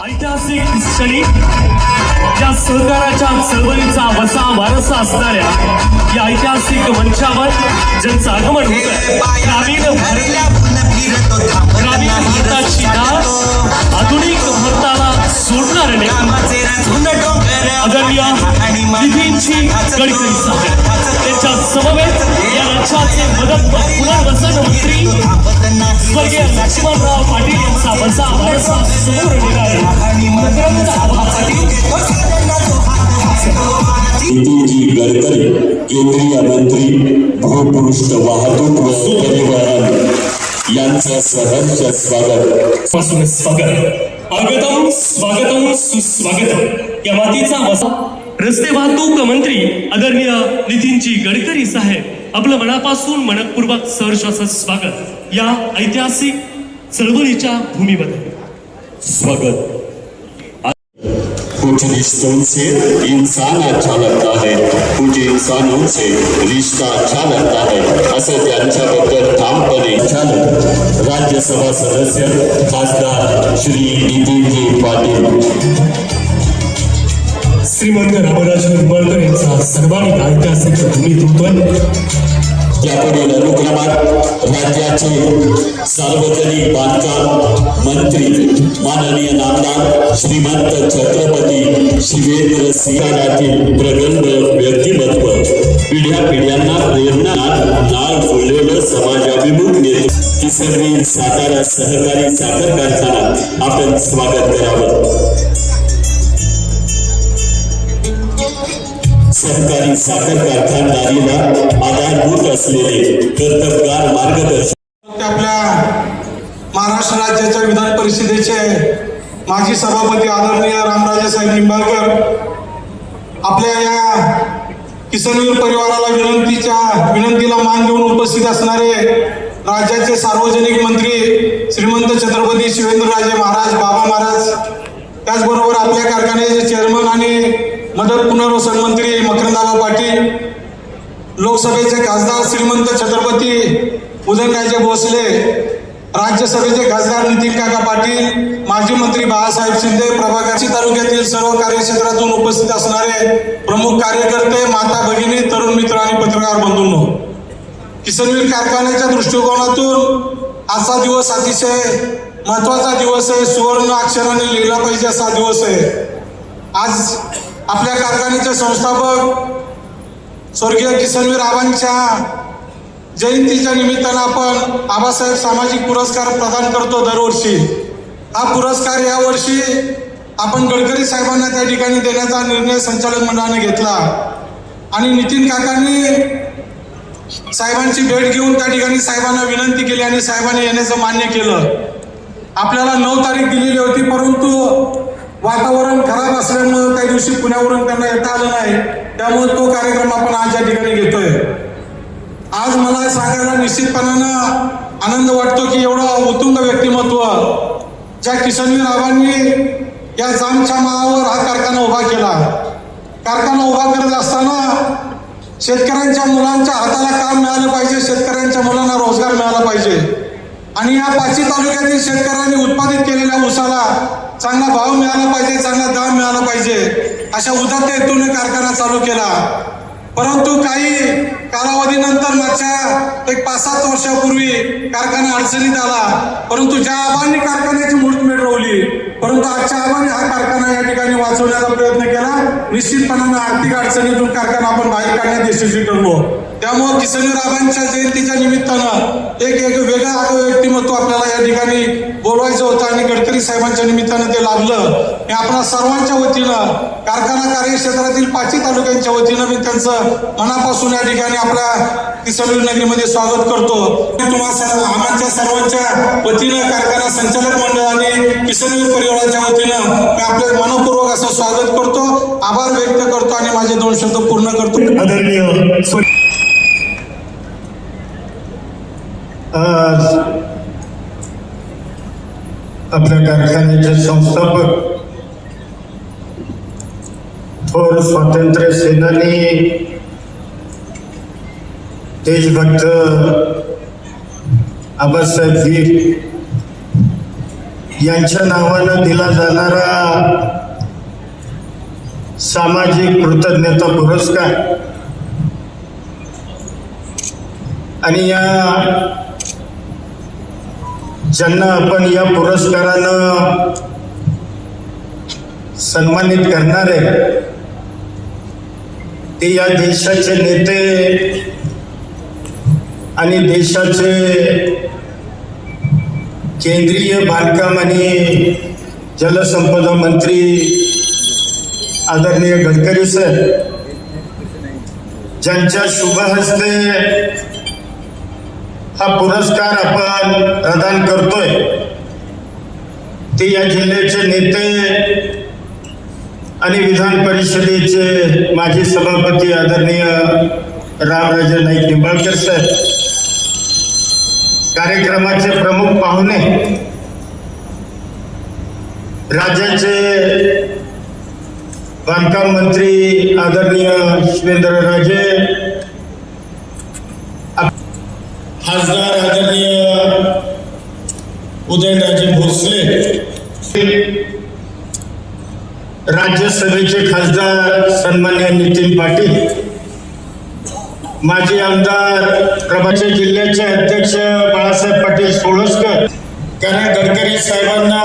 ऐतिहासिक क्षणी या सहकाराच्या चळवळीचा वसा वारसा असणाऱ्या या ऐतिहासिक मंचावर ज्यांचं आगमन होतं ग्रामीण भारताची आधुनिक भारताला जोडणारे आदरणीय नितीनजी गडकरी साहेब त्यांच्या समवेत या राज्याचे मदत व पुनर्वसन मंत्री स्वर्गीय लक्ष्मणराव पाटील यांचा वसा वारसा समोर निघाला नितीनजी गडकरी केंद्रीय मंत्री भूपृष्ठ वाहतूक व परिवहन यांचं सहर्ष स्वागत स्वागतम स्वागतम सुस्वागतम या मातीचा वसा रस्ते वाहतूक मंत्री आदरणीय नितीनजी गडकरी साहेब आपलं मनापासून मनपूर्वक सहर्ष असं स्वागत या ऐतिहासिक चळवळीच्या भूमीमध्ये स्वागत। कुछ रिश्तों से इंसान अच्छा लगता है, कुछ इंसानों से रिश्ता अच्छा लगता है असं त्यांच्याबद्दल ठामपणे राज्यसभा सदस्य खासदार श्री नितीनजी पाटील श्रीमंत रामराज निंबाळकर यांचा सर्वांगीण ऐतिहासिक भूमीत होतोय। त्यापुढील अनुक्रमात राज्याचे सार्वजनिक बांधकाम मंत्री माननीय नामदार श्रीमंत छत्रपती शिवेंद्र सिंहातील प्रगल्भ व्यक्तिमत्व पिढ्यापिढ्यांना प्रेरणा नाळ जोडलेलं समाजाभिमुख नेते किसनवीर सातारा सहकारी साखर कारखाना आपण स्वागत करावं। सहकारी साखर कारखानदारीला आधारभूत असलेले कर्तबगार मार्गदर्शक आपल्या महाराष्ट्र राज्याच्या विधान परिषदेचे माजी सभापती आदरणीय रामराजेसाहेब निंबाळकर आपल्या या किसनवीर परिवाराला विनंतीला मान देऊन उपस्थित असणारे राज्याचे सार्वजनिक मंत्री श्रीमंत छत्रपती शिवेंद्रराजे महाराज बाबा महाराज त्याचबरोबर आपल्या कारखान्याचे चेअरमन आणि मदत पुनर्वसन मंत्री मकरंदाबा पाटील लोकसभेचे खासदार श्रीमंत छत्रपती उदयनराजे भोसले राज्यसभेचे खासदार नितीन काका पाटील माजी मंत्री बाळासाहेब शिंदे प्रभागाची तालुक्यातील सर्व कार्यक्षेत्रातून उपस्थित असणारे प्रमुख कार्यकर्ते माता भगिनी तरुण मित्र आणि पत्रकार बंधूंनो किसनवीर कारखान्याच्या दृष्टिकोनातून आजचा दिवस अतिशय महत्वाचा दिवस आहे। सुवर्ण अक्षराने लिहिला पाहिजे असा दिवस आहे। आज आपल्या कारखान्याचे संस्थापक स्वर्गीय किसनवीर आबांच्या जयंतीच्या निमित्तानं आपण आबासाहेब सामाजिक पुरस्कार प्रदान करतो दरवर्षी। हा पुरस्कार यावर्षी आपण गडकरी साहेबांना त्या ठिकाणी देण्याचा निर्णय संचालक मंडळाने घेतला आणि नितीन काकांनी साहेबांची भेट घेऊन त्या ठिकाणी साहेबांना विनंती केली आणि साहेबांनी येण्याचं मान्य केलं। आपल्याला 9 तारीख दिलेली होती, परंतु वातावरण खराब असल्यामुळे त्या दिवशी पुण्यावरून त्यांना येता आलं नाही, त्यामुळे तो कार्यक्रम आपण आज या ठिकाणी घेतोय। आज मला सांगायला निश्चितपणानं आनंद वाटतो की एवढं उत्तुंग व्यक्तिमत्व ज्या किसनवीर आबांनी या जामच्या माळावर हा कारखाना उभा केला। कारखाना उभा करत असताना शेतकऱ्यांच्या मुलांच्या हाताला काम मिळालं पाहिजे, शेतकऱ्यांच्या मुलांना रोजगार मिळाला पाहिजे आणि या 5 तालुक्यातील शेतकऱ्यांनी उत्पादित केलेल्या ऊसाला चांगला भाव मिळाला पाहिजे, चांगला दाम मिळाला पाहिजे अशा उदात्त हेतूने कारखाना चालू केला। परंतु काही कालावधीनंतर मागच्या 5-7 वर्षापूर्वी कारखाना अडचणीत आला, परंतु ज्या आबांनी कारखान्याची मुहूर्तमेढ रोवली, परंतु आजच्या आबांनी हा कारखाना या ठिकाणी वाचवण्याचा प्रयत्न केला। निश्चितपणाने आर्थिक अडचणीतून कारखाना आपण बाहेर काढण्यात यशस्वी ठरलो। त्यामुळे किसनवीर आबांच्या जयंतीच्या निमित्तानं एक वेगळं व्यक्तिमत्व आपल्याला या ठिकाणी बोलवायचं होतं आणि गडकरी साहेबांच्या निमित्तानं ते लाभलं। मी आपल्या सर्वांच्या वतीनं कारखाना कार्यक्षेत्रातील 5 तालुक्यांच्या वतीनं मी त्यांचं मनापासून या ठिकाणी आपल्या किसनवीर नगरीमध्ये स्वागत करतो। आमच्या सर्वांच्या वतीनं कारखाना संचालक मंडळ आणि किसनवीर परिवाराच्या वतीनं मी आपले मनपूर्वक असं स्वागत करतो, आभार व्यक्त करतो आणि माझे 2 शब्द पूर्ण करतो। आदरणीय आज आपल्या कारखान्याचे संस्थापक थोर स्वातंत्र्य सेनानी देशभक्त आबासाहेब वीर यांच्या नावानं दिला जाणारा सामाजिक कृतज्ञता पुरस्कार आणि ज्यांना आपण या पुरस्कारानं सन्मानित करणार आहे ते या देशाचे नेते आणि देशाचे केंद्रीय बांधकाम आणि जलसंपदा मंत्री आदरणीय गडकरी साहेब, ज्यांच्या शुभ हस्ते हा पुरस्कार आपण प्रदान करतोय, ते या जिल्ह्याचे नेते आणि विधान परिषदेचे माजी सभापती आदरणीय रामराजे नाईक निंबाळकर साहेब, कार्यक्रमाचे प्रमुख पाहुणे, राज्याचे बांधकाम मंत्री आदरणीय शिवेंद्रराजे, खासदार आदरणीय उदयनराजे भोसले, राज्यसभेचे खासदार सन्मान्य नितीन पाटील, माजी आमदार प्रभाचे जिल्ह्याचे अध्यक्ष बाळासाहेब पाटील सोळसकर, कारण गडकरी साहेबांना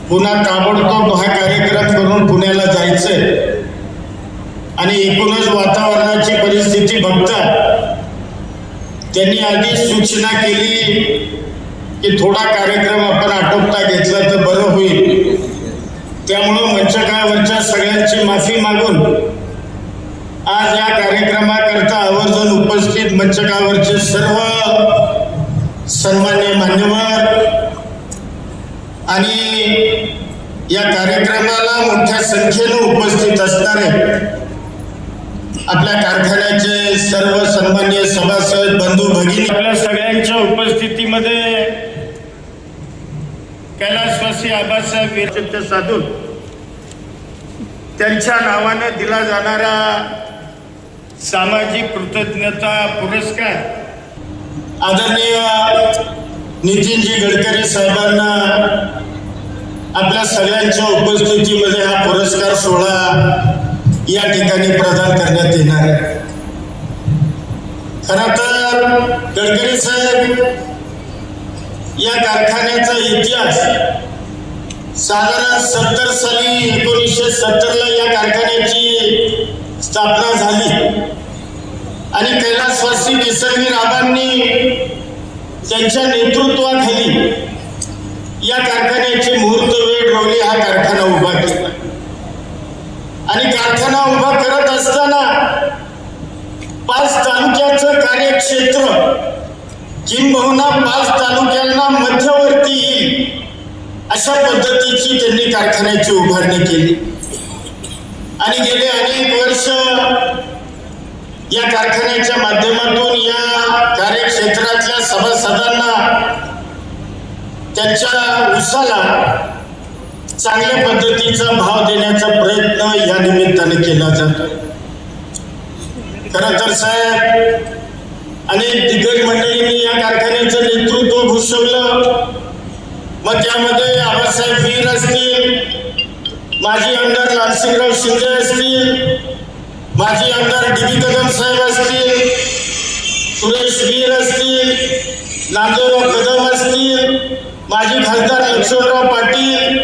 पुन्हा ताबडतोब हा कार्यक्रम करून पुण्याला जायचंय आणि एकूणच वातावरणाची परिस्थिती बघता त्यांनी आधी सूचना केली की थोडा कार्यक्रम आपण आटोपता घेतला तर बरं होईल. त्यामुळं मंचकावरच्या सगळ्यांची माफी मागून आज या कार्यक्रमाकरता आवर्जून उपस्थित मंचकावरचे सर्व सन्मान्य मान्यवर आणि या कार्यक्रमाला मोठ्या संख्येनं उपस्थित असणारे आपल्या कारखान्याचे सर्व सन्मान्य सभासद बंधू भगिनी, आपल्या सगळ्यांच्या उपस्थितीमध्ये कैलासवासी आबासाहेब वीर साधून त्यांच्या नावानं दिला जाणारा सामाजिक कृतज्ञता पुरस्कार आदरणीय नितीनजी गडकरी साहेबांना आपल्या सगळ्यांच्या उपस्थितीमध्ये हा पुरस्कार सोहळा या ठिकाणी प्रदान करण्यात येणार आहे. खरं तर गडकरी साहेब या कारखान्याचा इतिहास साधारण 70 साली 1970ला या कारखान्याची स्थापना झाली आणि कैलासवासी किसनवीर आबांनी त्यांच्या नेतृत्वाखाली या कारखान्याची मुहूर्तवेळ रोवली, हा कारखाना उभा केला आणि कारखाना उभा करत असताना 5 तालुक्याचं कार्यक्षेत्र किंबहुना 5 तालुक्यांना मध्यवर्ती येईल अशा पद्धतीची त्यांनी कारखान्याची उभारणी केली आणि गेले अनेक वर्ष या कारखान्याच्या माध्यमातून या कार्यक्षेत्रातल्या सभासदांना त्यांच्या ऊसाला चांगल्या पद्धतीचा भाव देण्याचा प्रयत्न या निमित्ताने केला जातो. खरं तर साहेब अनेक दिग्गज मंडळींनी या कारखान्याचं नेतृत्व भूषवलं. मग त्यामध्ये आबासाहेब वीर असतील, माजी आमदार लालसिंगराव शिंदे असतील, माजी आमदार डी कदम साहेब असतील, सुरेश वीर असतील, नामदेवराव कदम असतील, माजी खासदार लक्ष्मणराव पाटील,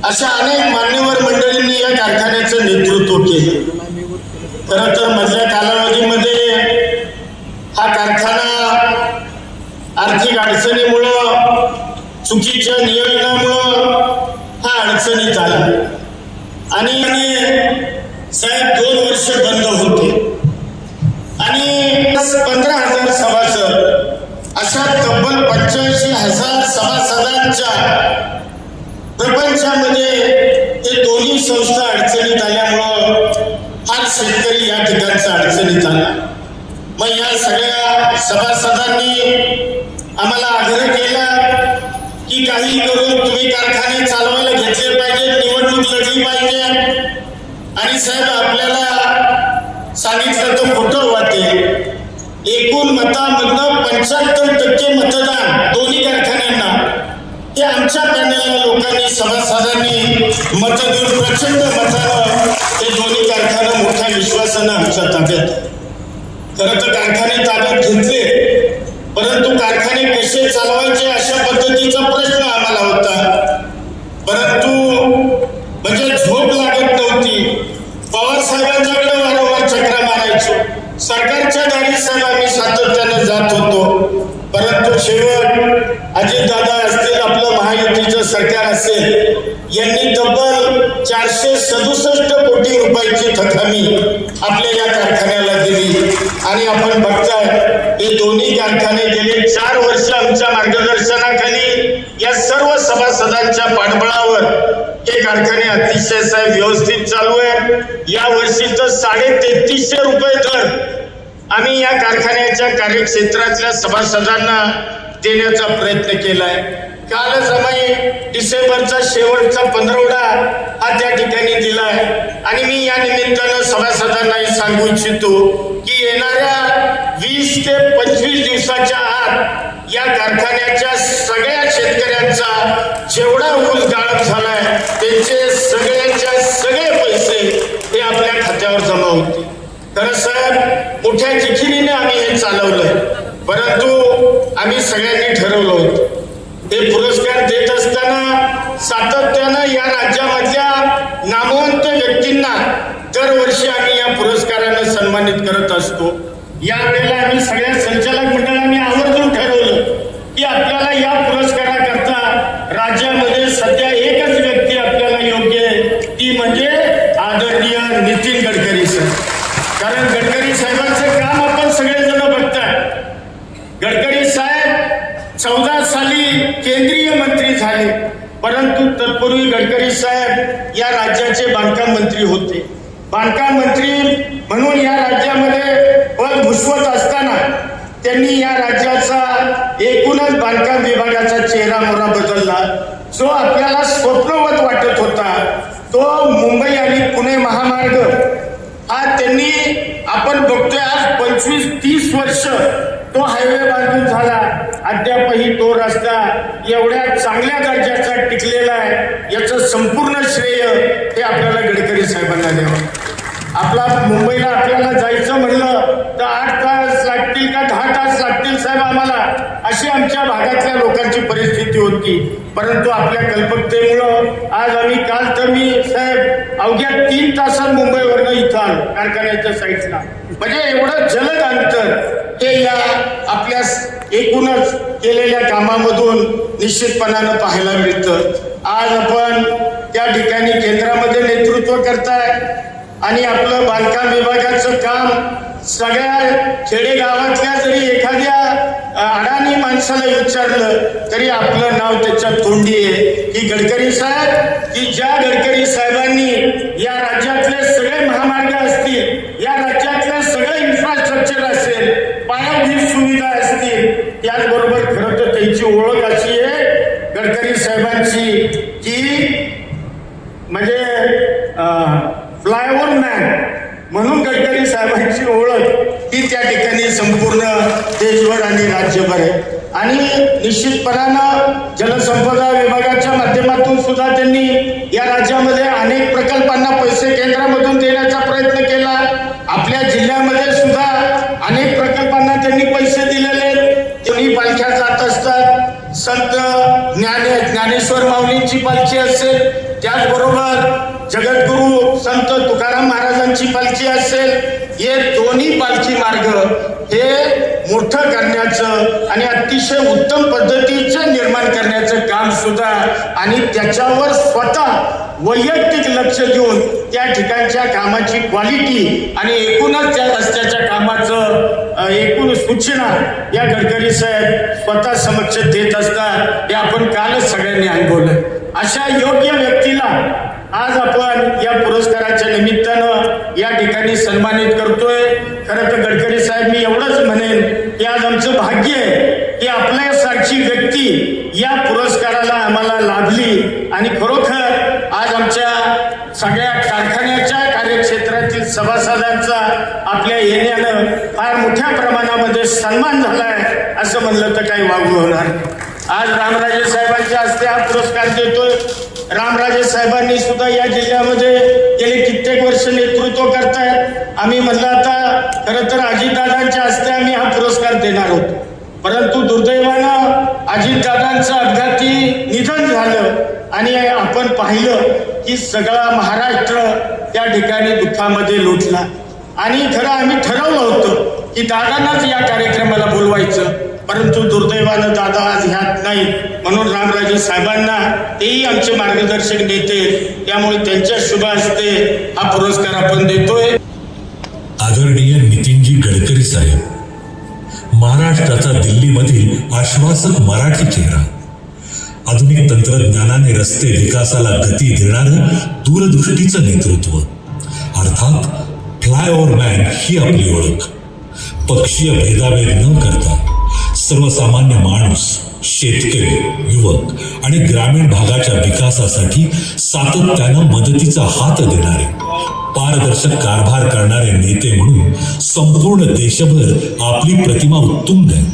अशा अनेक मान्यवर मंडळींनी या कारखान्याचं नेतृत्व केलं. खरं तर मधल्या कालावधीमध्ये हा कारखाना आर्थिक अडचणीमुळं, चुकीच्या नियोजनामुळं हा अडचणीत आला आणि साहेब 2 वर्ष बंद होते आणि 15,000 सभासद अशा तब्बल 85,000 सभासदांच्या प्रपंचामध्ये हे दोन्ही संस्था अडचणीत आल्यामुळं हा शेतकरी या ठिकाणचा अडचणीत आला. मग या सगळ्या सभासदांनी आम्हाला आग्रह केला की काही करून तुम्ही कारखाने चालवायला घेतले पाहिजे, निवडणूक लढली पाहिजे आणि साहेब आपल्याला सांगितलं तर खोटं वाटेल एकूण मतामधनं 75% मतदान दोन्ही कारखान्यांना हे आमच्या पॅनलला लोकांनी सभासदांनी मत देऊन प्रचंड मतानं ते दोन्ही कारखाने मोठ्या विश्वासानं आमच्या ताब्यात. खरं तर कारखाने ताब्यात घेतले, परंतु कारखाने कसे चालवायचे अशा पद्धतीचा प्रश्न आम्हाला होता. परंतु म्हणजे झोप लागत नव्हती. पवार साहेबांच्याकडे वारंवार चक्रा मारायचो, सरकारच्या दारी साहेब आम्ही सातत्याने जात होतो. परंतु शेवट अजितदादा असतील, आपलं महायुतीचं सरकार असेल, यांनी तब्बल 467 कोटी रुपयाची थकामी आपल्या या कारखान्याला दिली. आणि आपण बघताय हे दोन्ही कारखाने गेले 4 वर्ष आमच्या मार्गदर्शनाखाली या सर्व सभासदांच्या पाठबळावर हे कारखाने अतिशय साहेब व्यवस्थित चालू आहे. या वर्षीचं 3350 रुपये दर आम्ही या कारखान्याच्या कार्यक्षेत्रातल्या सभासदांना देण्याचा प्रयत्न केलाय. कालच आम्ही डिसेंबरचा शेवटचा 15वडा हा त्या ठिकाणी दिलाय. आणि मी या निमित्तानं सभासदांनाही सांगू इच्छितो की येणाऱ्या 20 ते 25 दिवसाच्या आत या कारखान्याच्या सगळ्या शेतकऱ्यांचा जेवढा ऊस गाळप झालाय त्यांचे सगळ्यांच्या सगळे पैसे हे आपल्या खात्यावर जमा होतील. खरं साहेब मोठ्या जिकिरीने आम्ही हे चालवलंय, परंतु आम्ही सगळ्यांनी ठरवलं होतं हे पुरस्कार देत असताना सातत्यानं या राज्यामधल्या नामवंत व्यक्तींना दरवर्षी आम्ही या पुरस्कारानं सन्मानित करत असतो. यावेळेला आम्ही सगळ्या संचालक मंडळांनी आवर्जून ठरवलं की आपल्याला या पुरस्काराकरता राज्यामध्ये सध्या एकच व्यक्ती आपल्याला योग्य आहे, ती म्हणजे आदरणीय नितीन गडकरी साहेब. कारण गडकरी साहेबांचं काम आपण सगळेजण बघताय. गडकरी साहेब 14 साली केंद्रीय मंत्री झाले, परंतु तत्पूर्वी गडकरी साहेब या राज्याचे बांधकाम मंत्री होते. बांधकाम मंत्री म्हणून या राज्यामध्ये पद भूषवत असताना त्यांनी या राज्याचा एकूणच बांधकाम विभागाचा चेहरा मोहरा बदलला. जो आपल्याला स्वप्नवत वाटत होता तो मुंबई आणि पुणे महामार्ग हा त्यांनी आपण बघतोय आज 25-30 वर्ष तो हायवे बांधून झाला. अद्यापही तो रस्ता एवढ्या चांगल्या दर्जाचा टिकलेला आहे, याचं संपूर्ण श्रेय हे आपल्याला गडकरी साहेबांना द्यावं. आपला मुंबईला आपल्याला जायचं म्हणलं तर 8 तास लागतील का 10 तास लागतील साहेब आम्हाला, अशी आमच्या भागातल्या लोकांची परिस्थिती होती. परंतु आपल्या कल्पकतेमुळं आज आम्ही काल तर मी साहेब अवघ्या 3 तासात मुंबईवरनं इथं आलो कारखान्याच्या साईडला. म्हणजे एवढं जलद अंतर हे या आपल्या एकूणच केलेल्या कामामधून निश्चितपणानं पाहायला मिळतं. आज आपण त्या ठिकाणी केंद्रामध्ये नेतृत्व करताय आणि आपलं बांधकाम विभागाचं काम सगळ्या खेडेगावातल्या जरी एखाद्या अडाणी माणसाला विचारलं तरी आपलं नाव त्याच्या तोंडी आहे की गडकरी साहेब, की ज्या गडकरी साहेबांनी या राज्यातले सगळे महामार्ग असतील, या राज्यातलं सगळं इन्फ्रास्ट्रक्चर असेल, पायाभूत सुविधा असतील, त्याचबरोबर खरं तर त्यांची ओळख अशी आहे गडकरी साहेबांची की म्हणजे फ्लायओव्हर मॅन म्हणून गडकरी साहेबांची ओळख ही त्या ठिकाणी संपूर्ण देशभर आणि राज्यभर आहे. आणि निश्चितपणानं जलसंपदा विभागाच्या माध्यमातून सुद्धा त्यांनी या राज्यामध्ये अनेक प्रकल्पांना पैसे केंद्रामधून देण्याचा प्रयत्न केला. आपल्या जिल्ह्यामध्ये सुद्धा अनेक प्रकल्पांना त्यांनी पैसे दिलेले आहेत. त्यांनी पालख्या जात असतात. संत ज्ञानेश्वर माऊलींची पालखी असेल, त्याचबरोबर जगद्गुरु संत तुकाराम महाराजांची पालखी असेल, हे दोन्ही पालखी मार्ग हे मोठं करण्याचं आणि अतिशय उत्तम पद्धतीचं निर्माण करण्याचं काम सुद्धा आणि त्याच्यावर स्वतः वैयक्तिक लक्ष देऊन त्या ठिकाणच्या कामाची क्वालिटी आणि एकूणच त्या रस्त्याच्या कामाचं एकूण सूचना या गडकरी साहेब स्वतः समक्ष देत असतात. हे आपण कालच सगळ्यांनी अनुभवलं. अशा योग्य व्यक्तीला आज आपण या पुरस्काराच्या निमित्तानं या ठिकाणी सन्मानित करतोय. खरं तर गडकरी साहेब मी एवढंच म्हणेन की आज आमचं भाग्य आहे की आपल्यासारखी व्यक्ती या पुरस्काराला आम्हाला लाभली आणि खरोखर आज आमच्या सगळ्या कारखान्याच्या कार्यक्षेत्रातील सभासदांचा आपल्या येण्यानं फार मोठ्या प्रमाणामध्ये सन्मान झाला आहे असं म्हणलं तर काही वावगं होणार. आज रामराजे साहेबांच्या हस्ते हा पुरस्कार देतोय. रामराजे साहेबांनी सुद्धा या जिल्ह्यामध्ये गेले कित्येक वर्ष नेतृत्व करतायत. आम्ही म्हणलं आता खरं तर अजितदादांच्या हस्ते आम्ही हा पुरस्कार देणार होतो, परंतु दुर्दैवानं अजितदादांचं अपघाती निधन झालं आणि आपण पाहिलं की सगळा महाराष्ट्र त्या ठिकाणी दुःखामध्ये लोटला. आणि खरं आम्ही ठरवलं होतं की दादांनाच या कार्यक्रमाला बोलवायचं, परंतु दुर्दैवानं दादा आज ह्यात नाही. म्हणून रामराजे साहेबांना तेही आमचे मार्गदर्शक नेते, त्यामुळे त्यांच्या शुभ हस्ते हा पुरस्कार आपण देतोय. आदरणीय नितीनजी गडकरी साहेब, महाराष्ट्राचा दिल्लीमधील आश्वासक मराठी चेहरा, आधुनिक तंत्रज्ञानाने रस्ते विकासाला गती देणारं दूरदृष्टीचं नेतृत्व, अर्थात फ्लायओव्हर मॅन ही आपली ओळख. पक्षीय भेदाभेद न करता सर्वसामान्य माणूस, शेतकरी, युवक आणि ग्रामीण भागाच्या विकासासाठी सातत्यानं मदतीचा हात देणारे, पारदर्शक कारभार करणारे नेते म्हणून संपूर्ण देशभर आपली प्रतिमा उत्तुंग आहे.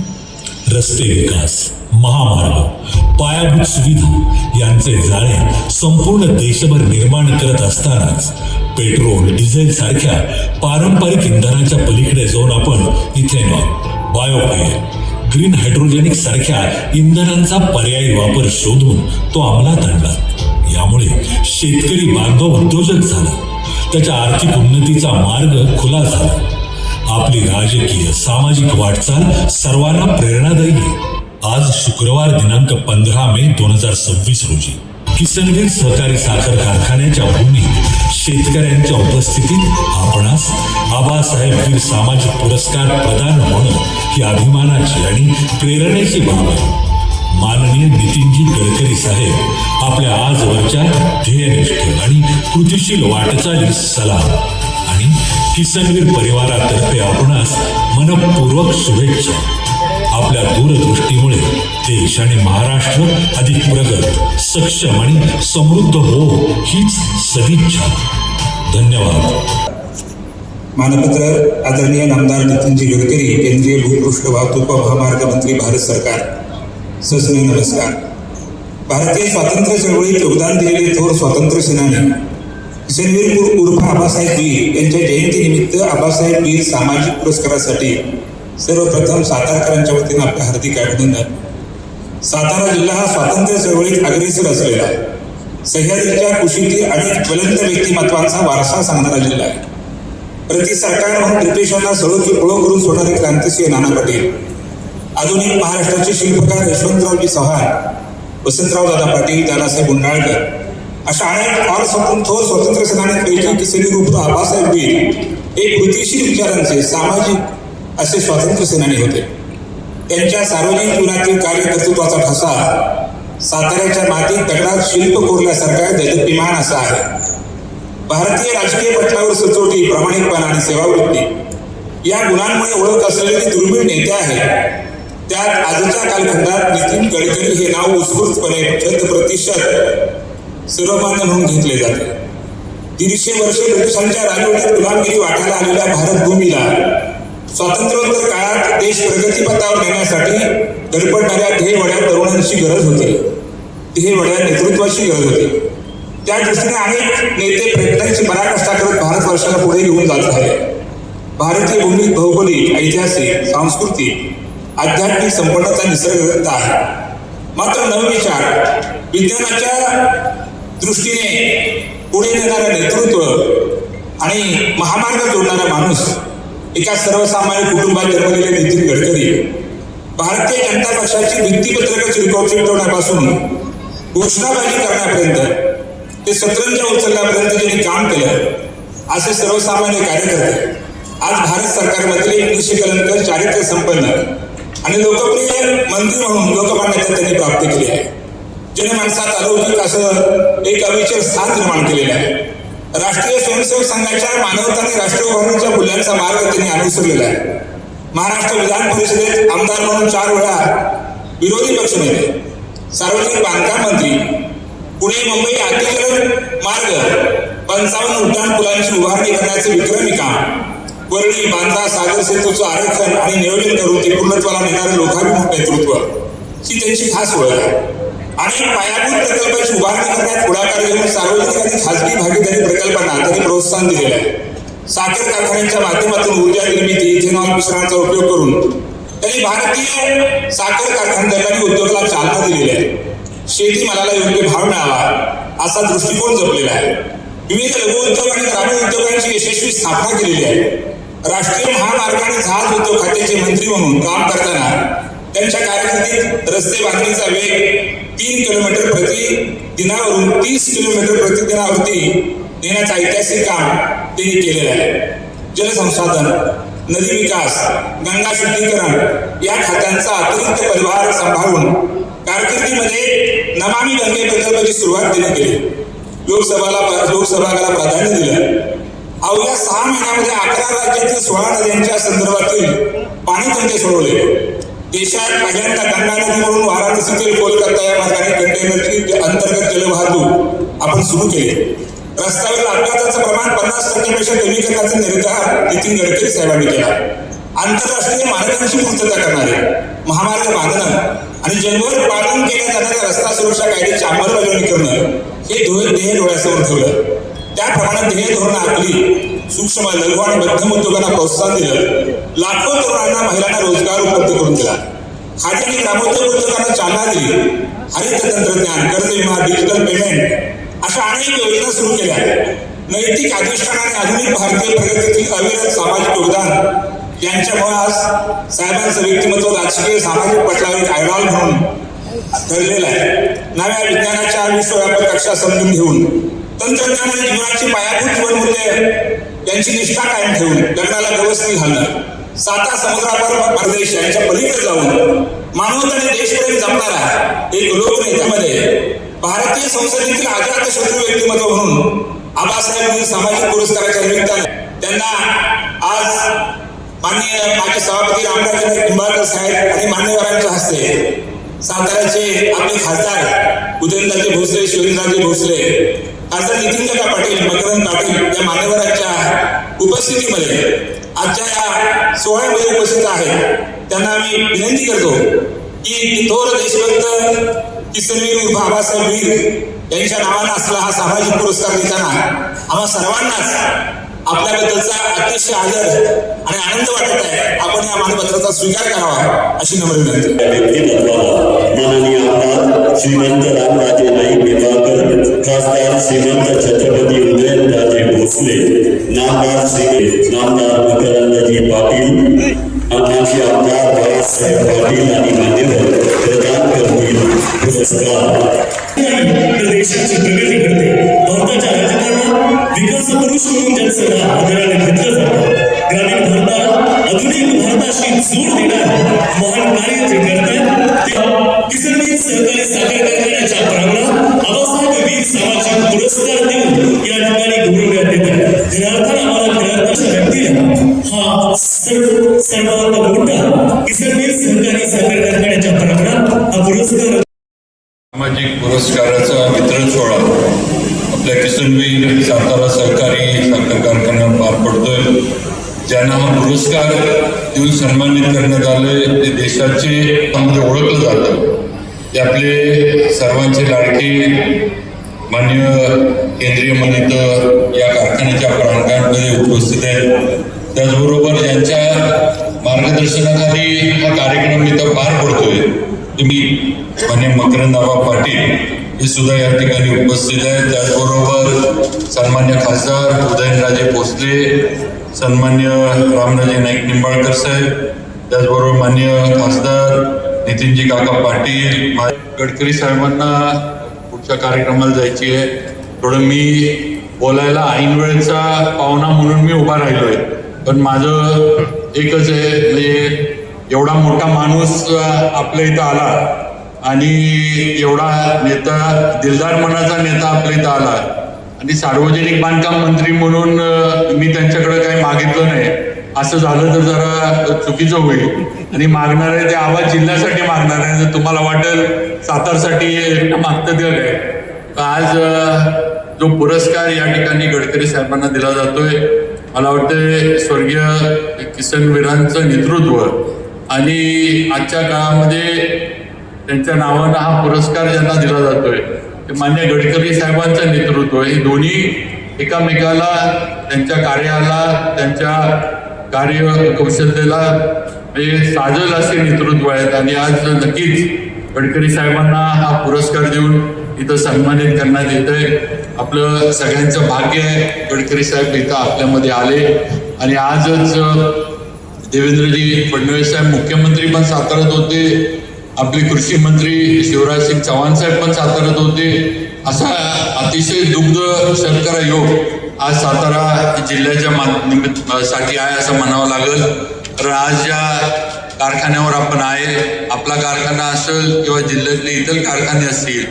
रस्ते विकास, महामार्ग, पायाभूत सुविधा यांचे जाळे संपूर्ण देशभर निर्माण करत असतानाच पेट्रोल, डिझेल सारख्या पारंपरिक इंधनाच्या पलीकडे जाऊन आपण इथेनॉल, बायोफ्युएल, ग्रीन हायड्रोजेनिक सारख्या इंधनांचा पर्यायी वापर शोधून तो अंमलात आणला. यामुळे शेतकरी बांधव उद्योजक झाला, त्याच्या आर्थिक उन्नतीचा मार्ग खुला झाला. आपली राजकीय, सामाजिक वाटचाल सर्वांना प्रेरणादायी आहे. आज शुक्रवार दिनांक 15 मे 2026 रोजी किसनवीर सहकारी साखर कारखान्याच्या भूमीत शेतकऱ्यांच्या उपस्थितीत आपणास आबासाहेब वीर सामाजिक पुरस्कार प्रदान होणं ही अभिमानाची आणि प्रेरणेची बाब आहे. माननीय नितीनजी गडकरी साहेब आपल्या आजवरच्या ध्येयनिष्ठ आणि कृतिशील वाटचालीस सलाम आणि किसनवीर परिवारातर्फे आपणास मनपूर्वक शुभेच्छा. आपल्या दूरदृष्टीमुळे देश आणि महाराष्ट्र अधिक प्रगत, सक्षम आणि समृद्ध हो हीच सदिच्छा. धन्यवाद. मानपत्र आदरणीय नामदार नितीनजी गडकरी, केंद्रीय भूपृष्ठ वाहतूक व महामार्ग मंत्री, भारत सरकार. सस्ने नमस्कार. भारतीय स्वातंत्र्य चळवळीत योगदान दिलेले थोर स्वातंत्र्य सेनानी किसनवीर उर्फ आबासाहेब वीर यांच्या जयंतीनिमित्त आबासाहेब वीर सामाजिक पुरस्कारासाठी सर्वप्रथम सातारकरांच्या वतीनं आपलं हार्दिक अभिनंदन. सातारा जिल्हा हा स्वातंत्र्य चळवळीत अग्रेसर असलेला, सह्याद्रीच्या कुशीतील अनेक ज्वलंत व्यक्तिमत्वांचा वारसा सांगणारा जिल्हा आहे. प्रति सरकार म्हणून ब्रिटिशांना सळोची पळो करून सोडणारे क्रांतिसिंह नाना पाटील, आधुनिक महाराष्ट्राचे शिल्पकार यशवंतरावजी चव्हाण, वसंतराव दादा पाटील, दादासाहेब गुंडाळकर अशा अनेक थोर स्वातंत्र्य सेनानींपैकी किसनवीर उर्फ आबासाहेब वीर हे कृतिशील विचारांचे, सामाजिक असे स्वातंत्र्य सेनानी होते. त्यांच्या सार्वजनिक जीवनातील कार्यकर्तृत्वाचा ठसा साताऱ्याच्या मातीत दगडात शिल्प कोरल्यासारखा दैदप्यमान असा आहे. भारतीय राजकीय पटलावर सचोटी, प्रामाणिकपणा आणि सेवावृत्ती या गुणांमुळे ओळख असलेले ते दुर्मिळ नेते आहेत. त्यात आजच्या कालखंडात नितीन गडकरी हे नाव उत्स्फूर्तपणे शतप्रतिशत सर्वमान्य म्हणून घेतले जाते. 150 वर्षे ब्रिटिशांच्या राजवटीत गुलामगिरी वाटायला आलेल्या भारतभूमीला स्वातंत्र्योत्तर काळात देश प्रगतीपथावर नेण्यासाठी धडपडणाऱ्या ध्येयवड्या तरुणांची गरज होती. ध्येयवड्या नेतृत्वाची गरज होती. त्या दृष्टीने अनेक नेते प्रयत्नांची पराकाष्ठा करत भारतवर्षाला पुढे घेऊन जात आहे. भारतीय भूमीत भौगोलिक, ऐतिहासिक, सांस्कृतिक, आध्यात्मिक संपन्नता निसर्गदत्त आहे. मात्र नवविचार, विज्ञानाच्या दृष्टीने पुढे नेणारं नेतृत्व आणि महामार्ग जोडणारा माणूस, एका सर्वसामान्य कुटुंबात जन्मलेले नितीन गडकरी भारतीय जनता पक्षाची भित्तीपत्रकं चिटकवण्यापासून घोषणाबाजी करण्यापर्यंत ते शतरंज उचलण्यापर्यंत ज्यांनी काम केलं असे सर्वसामान्य कार्यकर्ते आज भारत सरकारमधील एक निष्कलंक, चारित्र्य संपन्न आणि लोकप्रिय मंत्री म्हणून लोकमान्यता त्यांनी प्राप्त केली आहे. जनमानसात अलौकिक असं एक अविचल स्थान निर्माण केलेलं आहे. राष्ट्रीय स्वयंसेवक संघाच्या मानवता आणि राष्ट्र उभारणीच्या मूल्यांचा मार्ग त्यांनी अनुसरलेला आहे. महाराष्ट्र विधान परिषदेत आमदार म्हणून 4 वेळा विरोधी पक्षनेते, सार्वजनिक बांधकाम मंत्री, पुणे मुंबई अतिजलद मार्ग 55 उड्डाण पुलांची उभारणी करण्याचे विक्रमी काम, वरळी बांद्रा सागर सेतूचं आरेखन आणि नियोजन करून ते पूर्णत्वाला नेणारे लोकाभिमुख नेतृत्व ही त्यांची खास ओळख आहे. आणि पायाभूत प्रकल्पाची उभारणी करण्यात पुढाकार घेऊन सार्वजनिक आणि खासगी भागीदारी प्रकल्पांना त्यांनी प्रोत्साहन दिलेलं आहे. साखर कारखान्यांच्या माध्यमातून ऊर्जा निर्मिती इथेनॉल मिश्रणाचा उपयोग करून त्यांनी भारतीय साखर कारखानदारी उद्योगाला चालना दिलेली आहे. शेतीमालाला योग्य भाव मिळावा असा दृष्टिकोन जपलेला आहे. विविध लघुउद्योग आणि ग्रामीण उद्योगांची यशस्वी स्थापना केलेली आहे. राष्ट्रीय महामार्ग आणि जहाज उद्योग खात्याचे मंत्री म्हणून काम करताना त्यांच्या कारकिर्दीत रस्ते बांधणीचा वेग 3 किलोमीटर प्रति दिनावरून 30 किलोमीटर प्रतिदिनावरती नेण्याचं ऐतिहासिक काम त्यांनी केलेलं आहे. जलसंसाधन, नदी विकास, गंगा शुद्धीकरण या खात्यांचा अतिरिक्त पदभार सांभाळून कारकिर्दीमध्ये नमामि गंगे प्रकल्पाची सुरुवात त्यांनी केली. लोकसभाला प्राधान्य दिलं. अवघ्या 6 महिन्यामध्ये 11 राज्यातील 16 नद्यांच्या संदर्भातील पाणी तंटे सोडवले. देशात पहिल्यांदा गंगा नदीवरून वाराणसीतील कोलकाता या मार्गाने कंटेनरची अंतर्गत जलवाहतूक आपण सुरू केली. रस्त्यावरील अपघाताचं प्रमाण 50% कमी करण्याचा निर्धार नितीन गडकरी साहेबांनी केला. आंतरराष्ट्रीय मानकांची पूर्तता करणारे महामार्ग बांधणं आणि जगभर पालन केल्या जाणाऱ्या रस्ता सुरक्षा कायद्याची अंमलबजावणी करणं हे ध्येय डोळ्यासमोर ठेवलं. त्याप्रमाणे ध्येय धोरण आखली. सूक्ष्म, लघु आणि मध्यम उद्योगांना प्रोत्साहन दिलं. लाखो तरुणांना, महिलांना रोजगार उपलब्ध करून दिला. खादी आणि ग्रामोद्योग उद्योगांना चालना दिली. हरित तंत्रज्ञान, कर्ज विमा, डिजिटल पेमेंट अशा अनेक योजना सुरू केल्या. नैतिक अधिष्ठान आणि आधुनिक भारतीय प्रगतीतील अविरत सामाजिक योगदान यांच्यामुळे आज साहेबांचं व्यक्तिमत्व राजकीय सामाजिक पटलावर एक आयडॉल म्हणून ठरलेलं आहे. नव्या विज्ञानाच्या विश्वव्यापक कक्षा समजून घेऊन तंत्रज्ञान आणि जीवनाची पायाभूत जीवनमूल्य यांची निष्ठा कायम ठेवून लग्नाला गवसणी घालणं, 7 समुद्रावर परदेश यांच्या पलीकडे जाऊन मानवता आणि देशप्रेम जपणारा एक लोकनेत्यामध्ये भारतीय संसदेतील अजात शत्रू व्यक्तिमत्व म्हणून आबासाहेब सामाजिक पुरस्काराच्या निमित्ताने त्यांना आज माननीय माजी सभापती रामराजे निंबाळकर साहेब आणि मान्यवरांच्या हस्ते साताऱ्याचे आपले खासदार उदयनराजे भोसले, शिवराजे भोसले, खासदार नितीनकाका पाटील, मकरंद पाटील या मान्यवरांच्या उपस्थितीमध्ये आजच्या या सोहळ्यामध्ये उपस्थित आहेत. त्यांना आम्ही विनंती करतो की थोर देशभक्त किसनवीर बाबासाहेब वीर यांच्या नावानं असला हा सामाजिक पुरस्कार देताना आम्हा सर्वांनाच आपल्याबद्दलचा अतिशय आदर आणि आनंद वाटत आहे. आपण या मानपत्राचा स्वीकार करावा अशी नम्र विनंती. व्यक्तिमत्वाला माननीय आमदार श्रीमंत रामराजे नाईक निंबाळकर, खासदार श्रीमंत छत्रपती उदयनराजे भोसले, नामदार मकरंदजी पाटील, माजी आमदार बाळासाहेब पाटील आणि मान्यवर प्रदान करतील पुरस्कार. देशाची प्रगती घडते. भारताच्या राजकारणात विकास पुरुष म्हणून ज्यांचं नाव आदराने घेतलं जातं, ग्रामीण भारतात आधुनिक भारताशी जोड देणार महान कार्य जे करतात ते किसनवीर सहकारी साखर कारखान्याच्या प्रांगणात आबासाहेब वीर सामाजिक पुरस्कार देऊन या ठिकाणी गौरवण्यात येत आहे. खऱ्या अर्थानं आम्हाला खऱ्या व्यक्तीला हा सर्वात मोठा किसनवीर सहकारी साखर कारखान्याच्या प्रांगणात हा पुरस्कार सामाजिक पुरस्काराचा वितरण सोहळा आपल्या किसनवीर सातारा सहकारी साखर कारखान्यात पार पडतोय. ज्यांना हा पुरस्कार देऊन सन्मानित करण्यात आले ते देशाचे ओळखलं जातं. ते आपले सर्वांचे लाडके माननीय केंद्रीय मंत्री या कारखान्याच्या प्रांगणामध्ये उपस्थित आहेत. त्याचबरोबर ज्यांच्या मार्गदर्शनाखाली हा कार्यक्रम इथं पार पडतोय तुम्ही माननीय मकरंदआबा पाटील हे सुद्धा या ठिकाणी उपस्थित आहेत. त्याचबरोबर सन्मान्य खासदार उदयनराजे भोसले, सन्मान्य रामराजे नाईक निंबाळकर साहेब, त्याचबरोबर माननीय खासदार नितीनजी काका पाटील, गडकरी साहेबांना पुढच्या कार्यक्रमाला जायची आहे. थोडं मी बोलायला ऐन वेळेचा पाहुणा म्हणून मी उभा राहिलोय, पण माझं एकच आहे, म्हणजे एवढा मोठा माणूस आपल्या इथं आला आणि एवढा नेता, दिलदार मनाचा नेता आपल्या इथं आला आणि सार्वजनिक बांधकाम मंत्री म्हणून मी त्यांच्याकडे काही मागितलं नाही. असं झालं तर जरा चुकीचं होईल. आणि मागणार आहे ते आवाज जिल्ह्यासाठी मागणार आहे. जर तुम्हाला वाटेल सातारसाठी मागतं ते काय, आज जो पुरस्कार या ठिकाणी गडकरी साहेबांना दिला जातोय, मला वाटतं स्वर्गीय किसनवीरांचं नेतृत्व आणि आजच्या काळामध्ये त्यांच्या नावानं हा पुरस्कार ज्यांना दिला जातोय ते मान्य गडकरी साहेबांचं नेतृत्व, हे दोन्ही एकामेकाला, त्यांच्या कार्याला, त्यांच्या कार्य कौशल्याला म्हणजे साजल असे नेतृत्व आहेत. आणि आज नक्कीच गडकरी साहेबांना हा पुरस्कार देऊन इथं सन्मानित करण्यात येतंय. आपलं सगळ्यांचं भाग्य आहे, गडकरी साहेब इथं आपल्यामध्ये आले. आणि आजच देवेंद्रजी फडणवीस साहेब मुख्यमंत्री पण साताऱ्यात होते, आपले कृषी मंत्री शिवराज सिंग चौहान साहेब पण साताऱ्यात होते. असा अतिशय दुग्ध शर्करा योग आज सातारा जिल्ह्याच्या साठी आहे असं म्हणावं लागेल. तर आज ज्या कारखान्यावर आपण आहे, आपला कारखाना असेल किंवा जिल्ह्यातले इतर कारखाने असतील,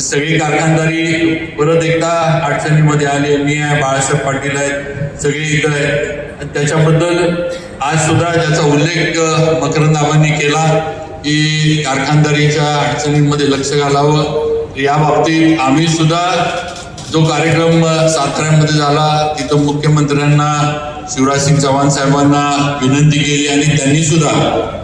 सगळी कारखानदारी परत एकदा अडचणीमध्ये आली. मी आहे, बाळासाहेब पाटील आहेत, सगळे इथं आहेत. त्याच्याबद्दल आज सुद्धा ज्याचा उल्लेख मकरंदाबांनी केला की कारखानदारीच्या अडचणींमध्ये लक्ष घालावं. या बाबतीत आम्ही सुद्धा जो कार्यक्रम साताऱ्यामध्ये झाला तिथं मुख्यमंत्र्यांना शिवराज सिंग चौहान साहेबांना विनंती केली आणि त्यांनी सुद्धा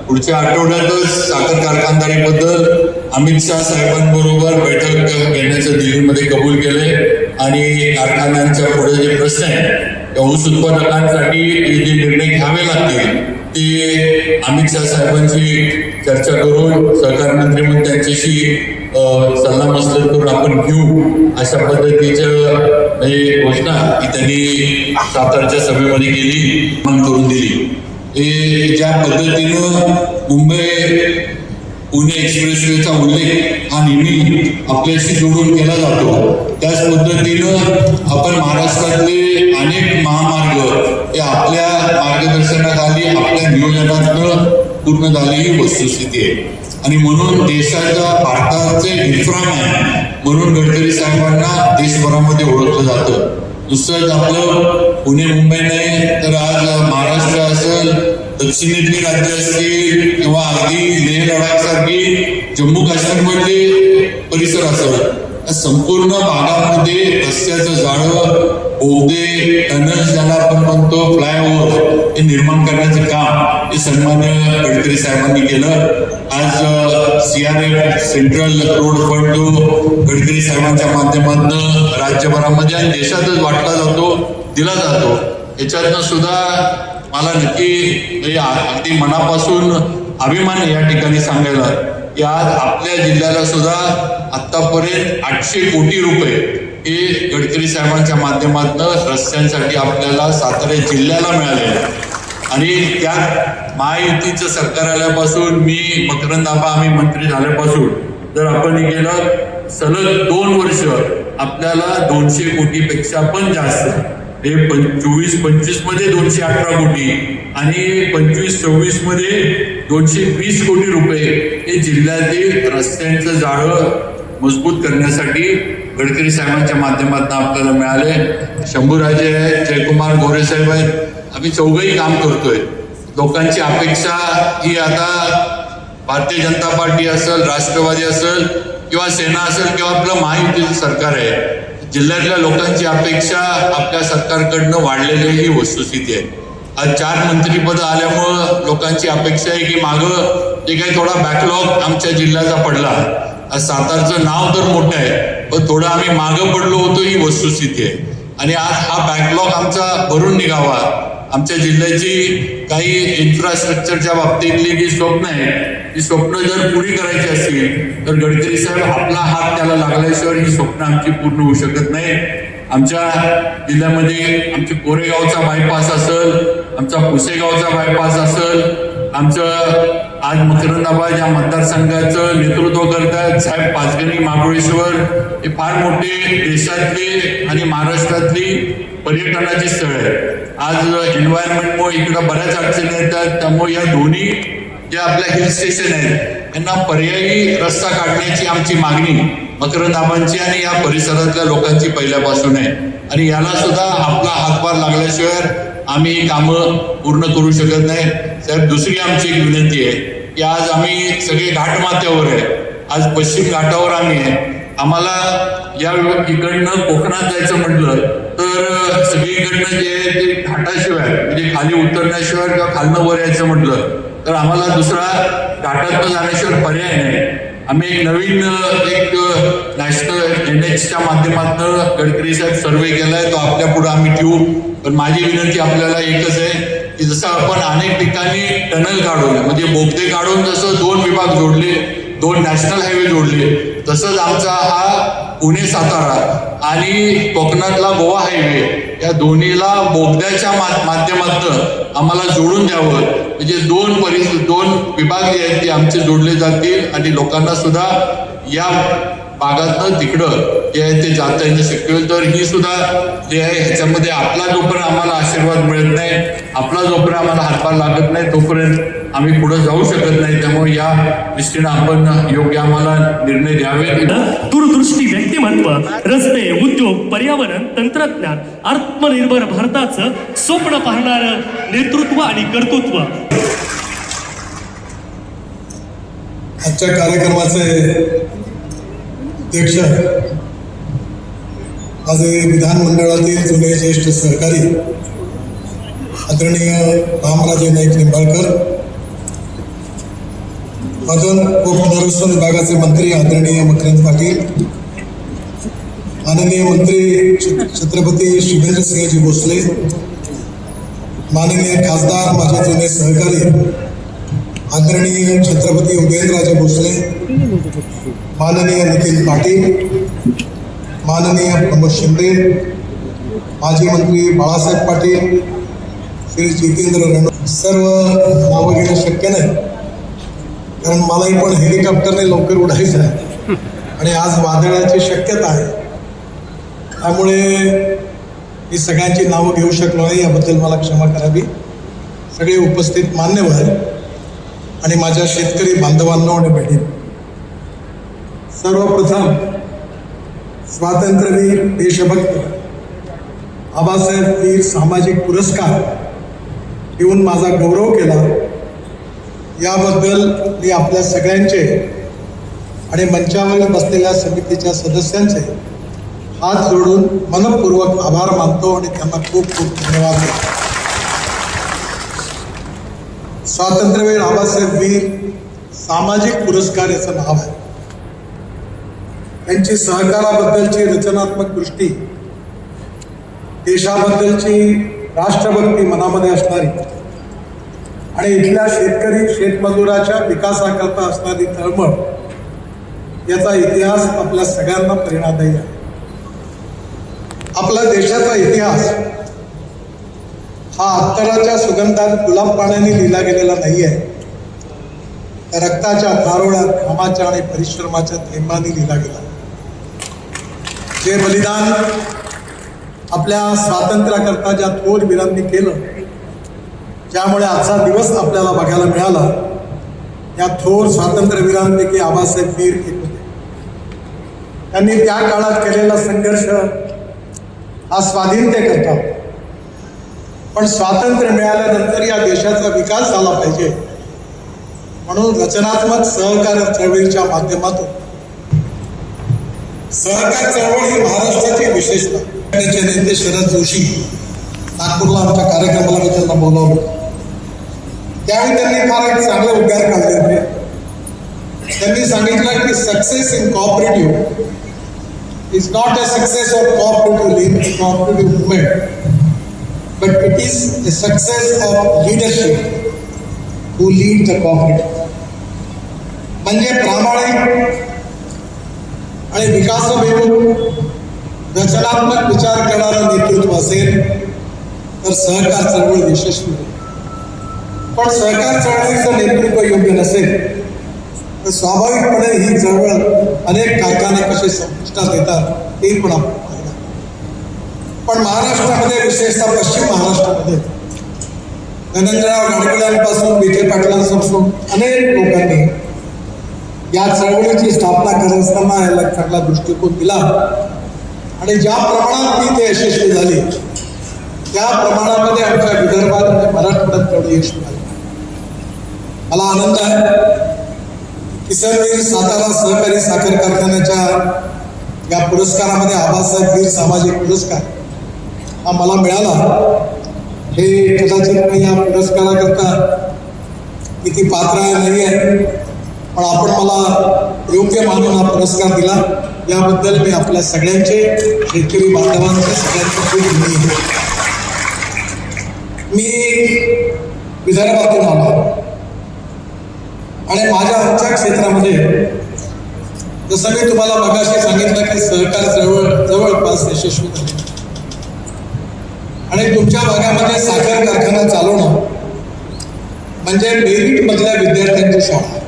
पुढच्या आठवड्यातच साखर कारखानदारीबद्दल अमित शहा साहेबांबरोबर बैठक घेण्याचं दिल्लीमध्ये कबूल केले. आणि कारखान्यांच्या पुढे जे प्रश्न आहेत, ऊस उत्पादकांसाठी जे निर्णय घ्यावे लागतील ते अमित शहा साहेबांशी चर्चा करून सहकार मंत्री म्हणून त्यांच्याशी सल्ला मसलत करून आपण घेऊ अशा पद्धतीचं घोषणा ही त्यांनी सातारच्या सभेमध्ये केली, मन करून दिली. हे ज्या पद्धतीनं मुंबई पुणे एक्सप्रेसवेचा उल्लेख हा नेहमी आपल्याशी जोडून केला जातो, त्याच पद्धतीनं आपण महाराष्ट्रातले अनेक महामार्ग हे आपल्या मार्गदर्शनाखाली आपल्या नियोजनातनं पूर्ण झाले ही वस्तुस्थिती आहे. आणि म्हणून देशाच्या भारताचे इन्फ्रामॅन म्हणून गडकरी साहेबांना देशभरामध्ये ओळखलं जातं. नुसतंच आपलं पुणे मुंबई नाही तर आज महाराष्ट्र असेल, दक्षिणेतली राज्य असतील किंवा अगदी लेह लडाख सारखी जम्मू काश्मीर मधले परिसर असेल, संपूर्ण भागामध्ये रस्त्याचं जाळं, बोगदे, टनल्स ज्याला आपण म्हणतो, फ्लायओव्हर हे निर्माण करण्याचं काम हे सन्मान्य गडकरी साहेबांनी केलं. आज CRF central road fund Gadkari साहेबांच्या माध्यमातून राज्यभरामध्ये आणि देशातच वाटला जातो, दिला जातो. याच्यातनं सुद्धा मला नक्की अगदी मनापासून अभिमान आहे या ठिकाणी सांगायला की आज आपल्या जिल्ह्याला सुद्धा आतापर्यंत 800 कोटी रुपये हे गडकरी साहेबांच्या माध्यमातून रस्त्यांसाठी आपल्याला सातारा जिल्ह्याला मिळाले. आणि त्यात महायुतीचं सरकार आल्यापासून मी मकरंदाबा आम्ही मंत्री झाल्यापासून जर आपण हे केलं सलग 2 वर्ष आपल्याला 200 कोटीपेक्षा पण जास्त हे 24-25 मध्ये 218 कोटी आणि 25-26 मध्ये 220 कोटी रुपये हे जिल्ह्यातील रस्त्यांचं जाळं मजबूत करण्यासाठी गडकरी साहेबांच्या माध्यमातून आपल्याला मिळाले. शंभूराजे आहेत, जयकुमार गोरे साहेब आहेत, आम्ही चौघही काम करतोय. लोकांची अपेक्षा ही आता भारतीय जनता पार्टी असेल, राष्ट्रवादी असेल किंवा सेना असेल किंवा आपलं महायुतीचं सरकार आहे, जिल्ह्यातल्या लोकांची अपेक्षा आपल्या सरकारकडनं वाढलेली ही वस्तुस्थिती आहे. आज 4 मंत्रीपद आल्यामुळं लोकांची अपेक्षा आहे की मागं जे काही थोडा बॅकलॉग आमच्या जिल्ह्याचा पडला, आज सातारचं नाव तर मोठं आहे पण थोडं आम्ही मागं पडलो होतो ही वस्तुस्थिती आहे. आणि आज हा बॅकलॉग आमचा भरून निघावा, आमच्या जिल्ह्याची काही इन्फ्रास्ट्रक्चरच्या बाबतीतली जी स्वप्न आहेत ती स्वप्न जर पुरी करायची असतील तर गडकरी साहेब आपला हात त्याला लागल्याशिवाय ही स्वप्न आमची पूर्ण होऊ शकत नाही. आमच्या जिल्ह्यामध्ये आमच्या कोरेगावचा बायपास असेल, आमचा पुसेगावचा बायपास असेल, आमचं आज मकरंदाबाद या मतदारसंघाचं नेतृत्व करतात साहेब पाचगणी महाबळेश्वर, हे फार मोठे देशातले आणि महाराष्ट्रातली पर्यटनाची स्थळ आहे. आज एन्व्हायरमेंटमुळे इकडं बऱ्याच अडचणी येतात, त्यामुळे या दोन्ही जे आपल्या हिल स्टेशन आहेत यांना पर्यायी रस्ता काढण्याची आमची मागणी मकरंदाबांची आणि या परिसरातल्या लोकांची पहिल्यापासून आहे. आणि याला सुद्धा आपला हातभार लागल्याशिवाय आम्ही ही कामं पूर्ण करू शकत नाही. साहेब, दुसरी आमची एक विनंती आहे की आज आम्ही सगळे घाटमाथ्यावर आहे, आज पश्चिम घाटावर आम्ही आहे, आम्हाला या इकडनं कोकणात जायचं म्हटलं तर सगळीकडनं जे आहे ते घाटाशिवाय म्हणजे खाली उतरण्याशिवाय किंवा खालनं वर यायचं म्हटलं तर आम्हाला दुसरा घाटातनं जाण्याशिवाय पर्याय नाही. आम्ही एक नवीन एक नॅशनल NHच्या माध्यमातून गडकरी साहेब सर्वे केलाय, तो आपल्या पुढे आम्ही ठेवू. पण माझी विनंती आपल्याला एकच आहे की जसं आपण अनेक ठिकाणी टनल काढून म्हणजे बोगदे काढून जसं 2 विभाग जोडले, 2 नॅशनल हायवे जोडले, तसंच आमचा हा पुणे सातारा आणि कोकणातला गोवा हायवे या दोन्हीला बोगद्याच्या माध्यमातून आम्हाला जोडून द्यावं. म्हणजे 2 विभाग जे आहेत ते आमचे जोडले जातील आणि लोकांना सुद्धा या भागातनं तिकडं जे आहे ते जाता येणं शक्य होईल. तर ही सुद्धा जे आहे ह्याच्यामध्ये आपला जोपर्यंत आम्हाला आशीर्वाद मिळत नाही, आपला जोपर्यंत आम्हाला हातभार लागत नाही तोपर्यंत आम्ही पुढे जाऊ शकत नाही. त्यामुळे या दृष्टीनं आपण योग्य आम्हाला निर्णय द्यावे. दूरदृष्टी व्यक्तिमत्व, रस्ते, उद्योग, पर्यावरण, तंत्रज्ञान, आत्मनिर्भर भारताचं स्वप्न पाहणारं नेतृत्व आणि कर्तृत्व. आजच्या कार्यक्रमाचे अध्यक्ष आज विधानमंडळातील जुने ज्येष्ठ सहकारी आदरणीय रामराजे नाईक निंबाळकर, मदन व पुनर्वसन विभागाचे मंत्री आदरणीय मकरंद पाटील, माननीय मंत्री छत्रपती शिवेंद्रसिंहजी भोसले, माननीय खासदार माझे जुने सहकारी आदरणीय छत्रपती उदयनराजे भोसले, माननीय नितीन पाटील, माननीय प्रमोद शिंदे, माजी मंत्री बाळासाहेब पाटील, श्री जितेंद्र रण, सर्व नावं घेणं शक्य नाही कारण मलाही पण हेलिकॉप्टरने लवकर उडायचं आहे आणि आज वादळाची शक्यता आहे. त्यामुळे मी सगळ्यांची नावं घेऊ शकलो नाही, याबद्दल मला क्षमा करावी. सगळे उपस्थित मान्यवर आणि माझ्या शेतकरी बांधवांनो आणि बहिणी, सर्वप्रथम स्वातंत्र्यवीर देशभक्त आबासाहेब वीर सामाजिक पुरस्कार देऊन माझा गौरव केला याबद्दल मी आपल्या सगळ्यांचे आणि मंचावर बसलेल्या समितीच्या सदस्यांचे हात जोडून मनपूर्वक आभार मानतो आणि त्यांना खूप खूप धन्यवाद देतो. स्वातंत्र्यवीर आबासाहेब वीर सामाजिक पुरस्कार याचं नाव आहे. त्यांची सहकाराबद्दलची रचनात्मक दृष्टी, देशाबद्दलची राष्ट्रभक्ती मनामध्ये असणारी आणि इथल्या शेतकरी शेतमजुराच्या विकासाकरता असणारी तळमळ याचा इतिहास आपल्या सगळ्यांना प्रेरणादायी आहे. आपल्या देशाचा इतिहास हा अत्तराच्या सुगंधात गुलाब पाण्याने लिहिला गेलेला नाही आहे, रक्ताच्या धारोळ्यात, घामाच्या आणि परिश्रमाच्या थेंबांनी लिहिला गेला. जे बलिदान आपल्या स्वातंत्र्याकरता ज्या थोर वीरांनी केलं, ज्यामुळे आजचा दिवस आपल्याला बघायला मिळाला, या थोर स्वातंत्र्यवीरांपैकी आबासाहेब वीर एक होते. त्यांनी त्या काळात केलेला संघर्ष हा स्वाधीनतेकरता, पण स्वातंत्र्य मिळाल्यानंतर या देशाचा विकास झाला पाहिजे म्हणून रचनात्मक सहकार चळवळीच्या माध्यमातून, सहकार चळवळ ही महाराष्ट्राची विशेषता. त्याचे नेते शरद जोशी नागपूरला आमच्या कार्यक्रमाला मी त्यांना बोलावलं, त्यावेळी त्यांनी फार एक चांगले उद्गार काढले होते. त्यांनी सांगितलं की success in cooperative is not a success of cooperative movement, but it is the success of leadership who lead the cooperative. म्हणजे प्रामाणिक आणि विकासाभिमुख रचनात्मक विचार करणारं नेतृत्व असेल तर सहकार चळवळ यशस्वी होईल. पण सहकार चळवळीचं नेतृत्व योग्य नसेल तर स्वाभाविकपणे ही चळवळ अनेक कारखाने कसे संपुष्टात येतात ते पण आपण पाहिलं. पण महाराष्ट्रामध्ये, विशेषतः पश्चिम महाराष्ट्रामध्ये, धनंजयराव गाडगिळांपासून विखे पाटलांपासून अनेक लोकांनी या चळवळीची स्थापना करत असताना याला चांगला दृष्टिकोन दिला आणि ज्या प्रमाणात ती ते यशस्वी झाली त्या प्रमाणामध्ये आमच्या विदर्भात आणि मराठवाड्यात तेवढे यश मिळाले. मला आनंद आहे किसनवीर सातारा सहकारी साखर कारखान्याच्या या पुरस्कारामध्ये आबासाहेब वीर सामाजिक पुरस्कार हा मला मिळाला, हे कदाचित मी या पुरस्काराकरता किती पात्र आहे नाही आहे, पण आपण मला योग्य मानून हा पुरस्कार दिला याबद्दल मी आपल्या सगळ्यांचे, शेतकरी बांधवांचे सगळ्यांचे खूप ऋणी आहे. मी विदर्भातून आलो आणि आमच्या क्षेत्रामध्ये जसं मी तुम्हाला मगाशी सांगितलं की सहकार जवळपास यशस्वी झाले आणि तुमच्या भागामध्ये साखर कारखाना चालवणं म्हणजे मेरिट मधल्या विद्यार्थ्यांची शाळा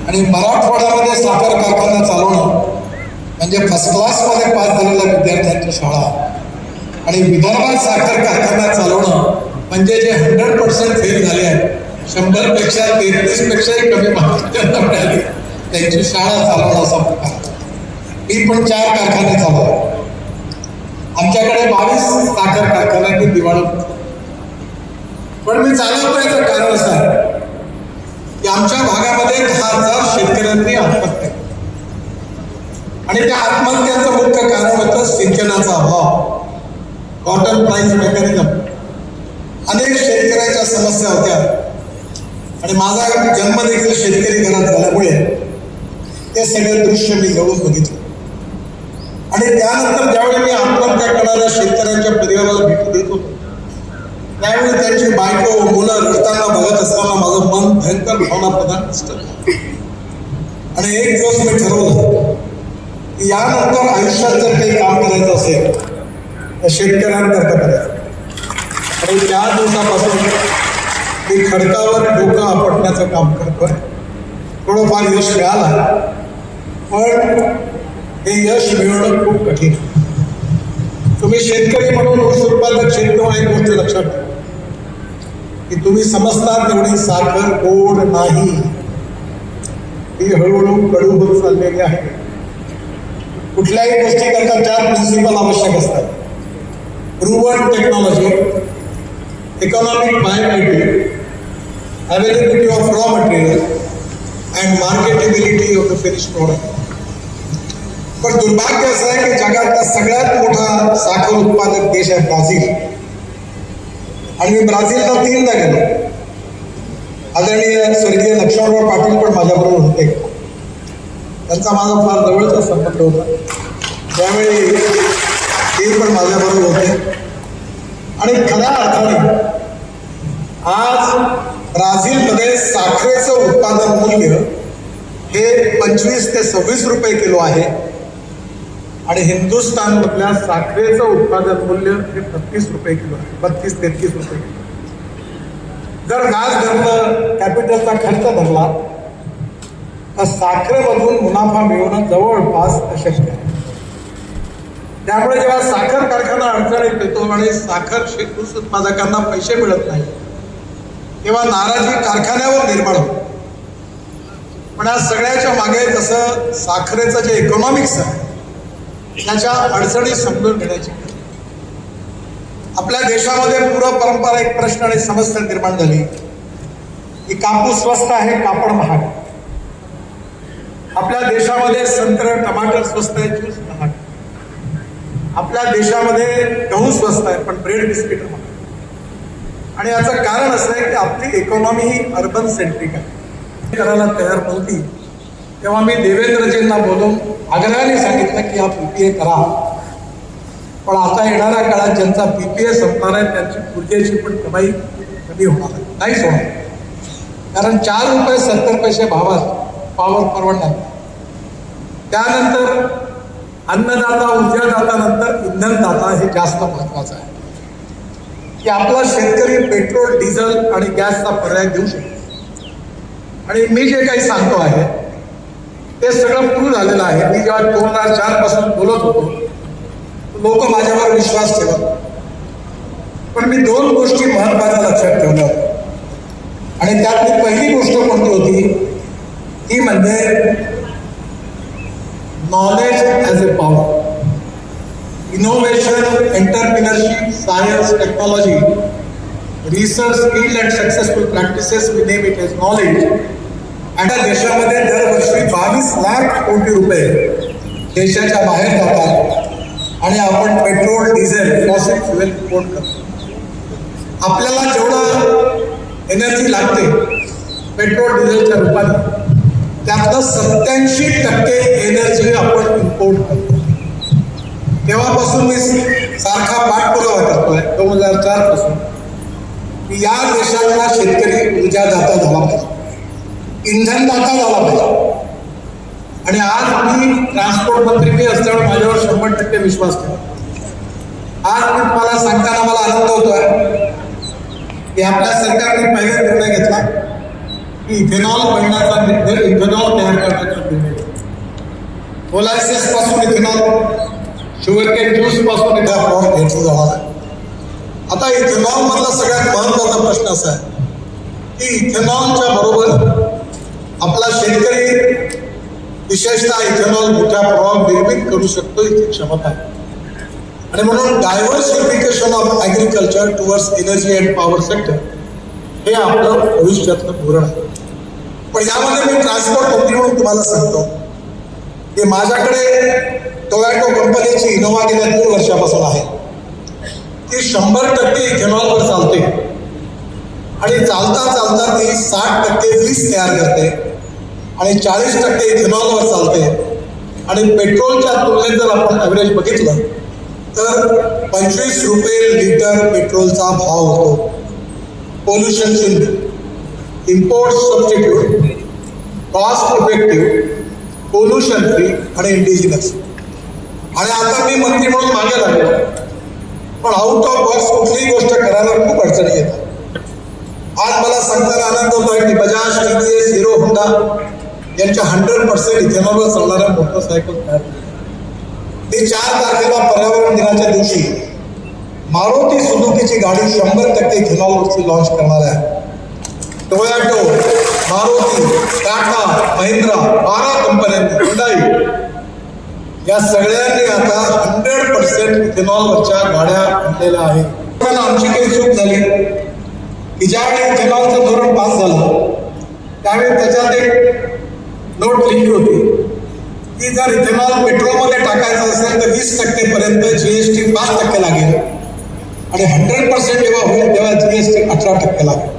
आणि मराठवाड्यामध्ये साखर कारखाना चालवणं म्हणजे फर्स्ट क्लासमध्ये पास झालेल्या विद्यार्थ्यांची शाळा आणि विदर्भात साखर कारखाना चालवणं म्हणजे जे 100% फेल झाले आहेत, 100पेक्षा 33पेक्षाही कमी मार्क त्यांना मिळाले, त्यांची शाळा चालवणं असा प्रकार. मी पण 4 कारखाने चालवले. आमच्याकडे 22 साखर कारखान्यांनी दिवाळी. पण मी चालवतो याचं कारण असं आहे की आमच्या भागामध्ये 10,000 शेतकऱ्यांनी आत्महत्या केली आणि त्या आत्महत्यांचं मुख्य कारण होतं सिंचनाचा अभाव, कॉटन प्राइस मेकॅनिझम. अनेक शेतकऱ्यांच्या समस्या होत्या आणि माझा जन्म देखील शेतकरी घरात झाल्यामुळे ते सगळे दृश्य मी जवळून बघितलं आणि त्यानंतर ज्यावेळी मी आत्महत्या करणाऱ्या शेतकऱ्यांच्या परिवाराला भेट देत होतो त्यावेळी त्यांची बायको मुलं रडताना बघत असताना माझं मन भयंकर भावनाप्रधान दिसतं आणि एक दिवस मी ठरवलं की यानंतर आयुष्यात जर काही काम करायचं असेल तर शेतकऱ्यांकरता करायचं आणि त्या दिवसापासून मी खडकावर डोकं आपटण्याचं काम करतोय. थोडंफार यश मिळालं पण हे यश मिळवणं खूप कठीण. तुम्ही शेतकरी म्हणून ऊस उत्पादक शेतकरी एक गोष्ट लक्षात ठेवा की तुम्ही समजता तेवढी साखर गोड नाही, ती हळूहळू कडू होत चाललेली आहे. कुठल्याही गोष्टी करता 4 प्रिन्सिपल आवश्यक असतात: proven technology, economic viability, availability of raw material and marketability of the finish product. पण दुर्भाग्य असं आहे की जगातला सगळ्यात मोठा साखर उत्पादक देश आहे ब्राझील आणि मी ब्राझीलला 3दा गेलो. आदरणीय स्वर्गीय लक्ष्मणराव पाटील पण माझ्याबरोबर होते, त्यांचा माझा फार जवळचा संबंध होता, त्यावेळी ते पण माझ्याबरोबर होते आणि खऱ्या अर्थाने आज ब्राझीलमध्ये साखरेचं उत्पादन मूल्य हे 25 ते 26 रुपये किलो आहे आणि हिंदुस्थानमधल्या साखरेचं उत्पादन मूल्य हे 32 रुपये किलो आहे, 32-33 रुपये किलो. जर व्याज धरलं, कॅपिटलचा खर्च धरला तर साखरेमधून मुनाफा मिळवणं जवळपास अशक्य आहे. त्यामुळे जेव्हा साखर कारखाना अडचणीत येतो आणि साखर ऊस उत्पादकांना पैसे मिळत नाही तेव्हा नाराजी कारखान्यावर निर्माण होते. पण या सगळ्याच्या मागे जसं साखरेचं जे इकॉनॉमिक्स आहे त्याच्या अडचणी समजून घेण्याची आपल्या देशामध्ये पूर्वपरंपरागत प्रश्न आणि समस्या निर्माण झाली की कापूस स्वस्त आहे, कापड महाग. आपल्या देशामध्ये संत्र टमाटर स्वस्त आहे, ज्यूस महाग. आपल्या देशामध्ये गहू स्वस्त आहे पण ब्रेड बिस्किट महाग. आणि याचं कारण असं आहे की आपली इकॉनॉमी ही अर्बन सेंट्रिक आहे. करायला तयार नव्हती तेव्हा मी देवेंद्रजींना बोलून आग्रहाने सांगितलं की हा PPA करा. पण आता येणाऱ्या काळात ज्यांचा PPA संपणार आहे त्यांची ऊर्जेची पण कमाई कमी होणार आहे, नाहीच होणार. कारण 4 रुपये 70 पैसे भावात पावर परवडणार. त्यानंतर अन्नदाता, ऊर्जादाता, नंतर इंधनदाता हे जास्त महत्वाचं आहे की आपला शेतकरी पेट्रोल, डिझेल आणि गॅसचा पर्याय देऊ शकतो. आणि मी जे काही सांगतो आहे ते सगळं प्रूव्ह झालेलं आहे. मी जेव्हा 2004 पासून बोलत होतो लोक माझ्यावर विश्वास ठेवत, पण मी 2 गोष्टी महत्वाच्या लक्षात ठेवल्या आणि त्यातली पहिली गोष्ट कोणती होती ती म्हणजे knowledge as a power. Innovation, entrepreneurship, science, technology, research, skill and successful practices, we name it as knowledge. आणि देशामध्ये दरवर्षी 22 लाख कोटी रुपये देशाच्या बाहेर जातात आणि आपण petrol diesel fossil fuel import करतो. आपल्याला जेवढं एनर्जी लागते पेट्रोल डिझेलच्या रूपाने त्यातलं 87% एनर्जी आपण इम्पोर्ट करतो. तेव्हापासून मी सारखा पाठपुरावा करतोय 2004 पासून की या देशातला शेतकरी ऊर्जादाता झाला पाहिजे, इंधनदाता झाला पाहिजे. आणि आज मी ट्रान्सपोर्ट मंत्री मी असल्यामुळे माझ्यावर 100% विश्वास ठेवा. आज मी तुम्हाला सांगताना मला आनंद होतोय की आपल्या सरकारने पहिला निर्णय घेतला की इथेनॉल बनण्याचा इथेनॉल तयार करण्याचा निर्णय. मोलॅसिस पासून इथेनॉल, शुगरकेन ज्यूस पासून इथे आपण घेतलं जाणार आहे. आता इथेनॉल मधला सगळ्यात महत्वाचा प्रश्न असा आहे की इथेनॉलच्या बरोबर आपला शेतकरी विशेषतः इथेनॉल मोठ्या प्रमाणात निर्मित करू शकतो इथे क्षमता आहे. आणि म्हणून diversification of agriculture towards energy and power sector हे आपलं भविष्यातलं धोरण आहे. पण यामध्ये मी ट्रान्सपोर्ट मंत्री म्हणून तुम्हाला सांगतो की माझ्याकडे टोयॅटो कंपनीची इनोव्हा गेल्या 3 वर्षापासून आहे. ती 100% इथेनॉलवर चालते आणि चालता चालता ती 60% वीज तयार करते आणि 40% इथेनॉलवर चालते. आणि पेट्रोलच्या तुलनेत जर आपण ॲव्हरेज बघितलं तर 25 रुपये लिटर पेट्रोलचा भाव होतो. Pollution free, import substitute, cost effective, pollution free आणि इंडिजिनस. आणि आता मी मंत्री म्हणून मागे लागलो, पण आउट ऑफ बॉक्स कुठलीही गोष्ट करायला खूप अडचणी येतात. आज मला सांगताना आनंद होतो आहे की बजाज, TVS, हिरो होंडा यांच्या 100% इथेनॉलवर चालणाऱ्या मोटरसायकल तयार केल्या. ती 4 तारखेला पर्यावरण दिनाच्या दिवशी मारुती सुझुकीची गाडी 100% इथेनॉलवरची लॉन्च करणार आहे. टोयॅटो, मारुती, टाटा, महिंद्रा 12 कंपन्यांनी, हुंडाई या सगळ्यांनी आता 100% इथेनॉलवरच्या गाड्या आणलेल्या आहेत. पण आमची काही चूक झाली की ज्यावेळी इथेनॉलचं धोरण पास झालं त्यावेळी त्याच्यात एक नोट लिहिली होती की जर इथेनॉल पेट्रोलमध्ये टाकायचं असेल तर 20% पर्यंत GST 5% लागेल आणि 100% जेव्हा होईल तेव्हा GST 18% लागेल.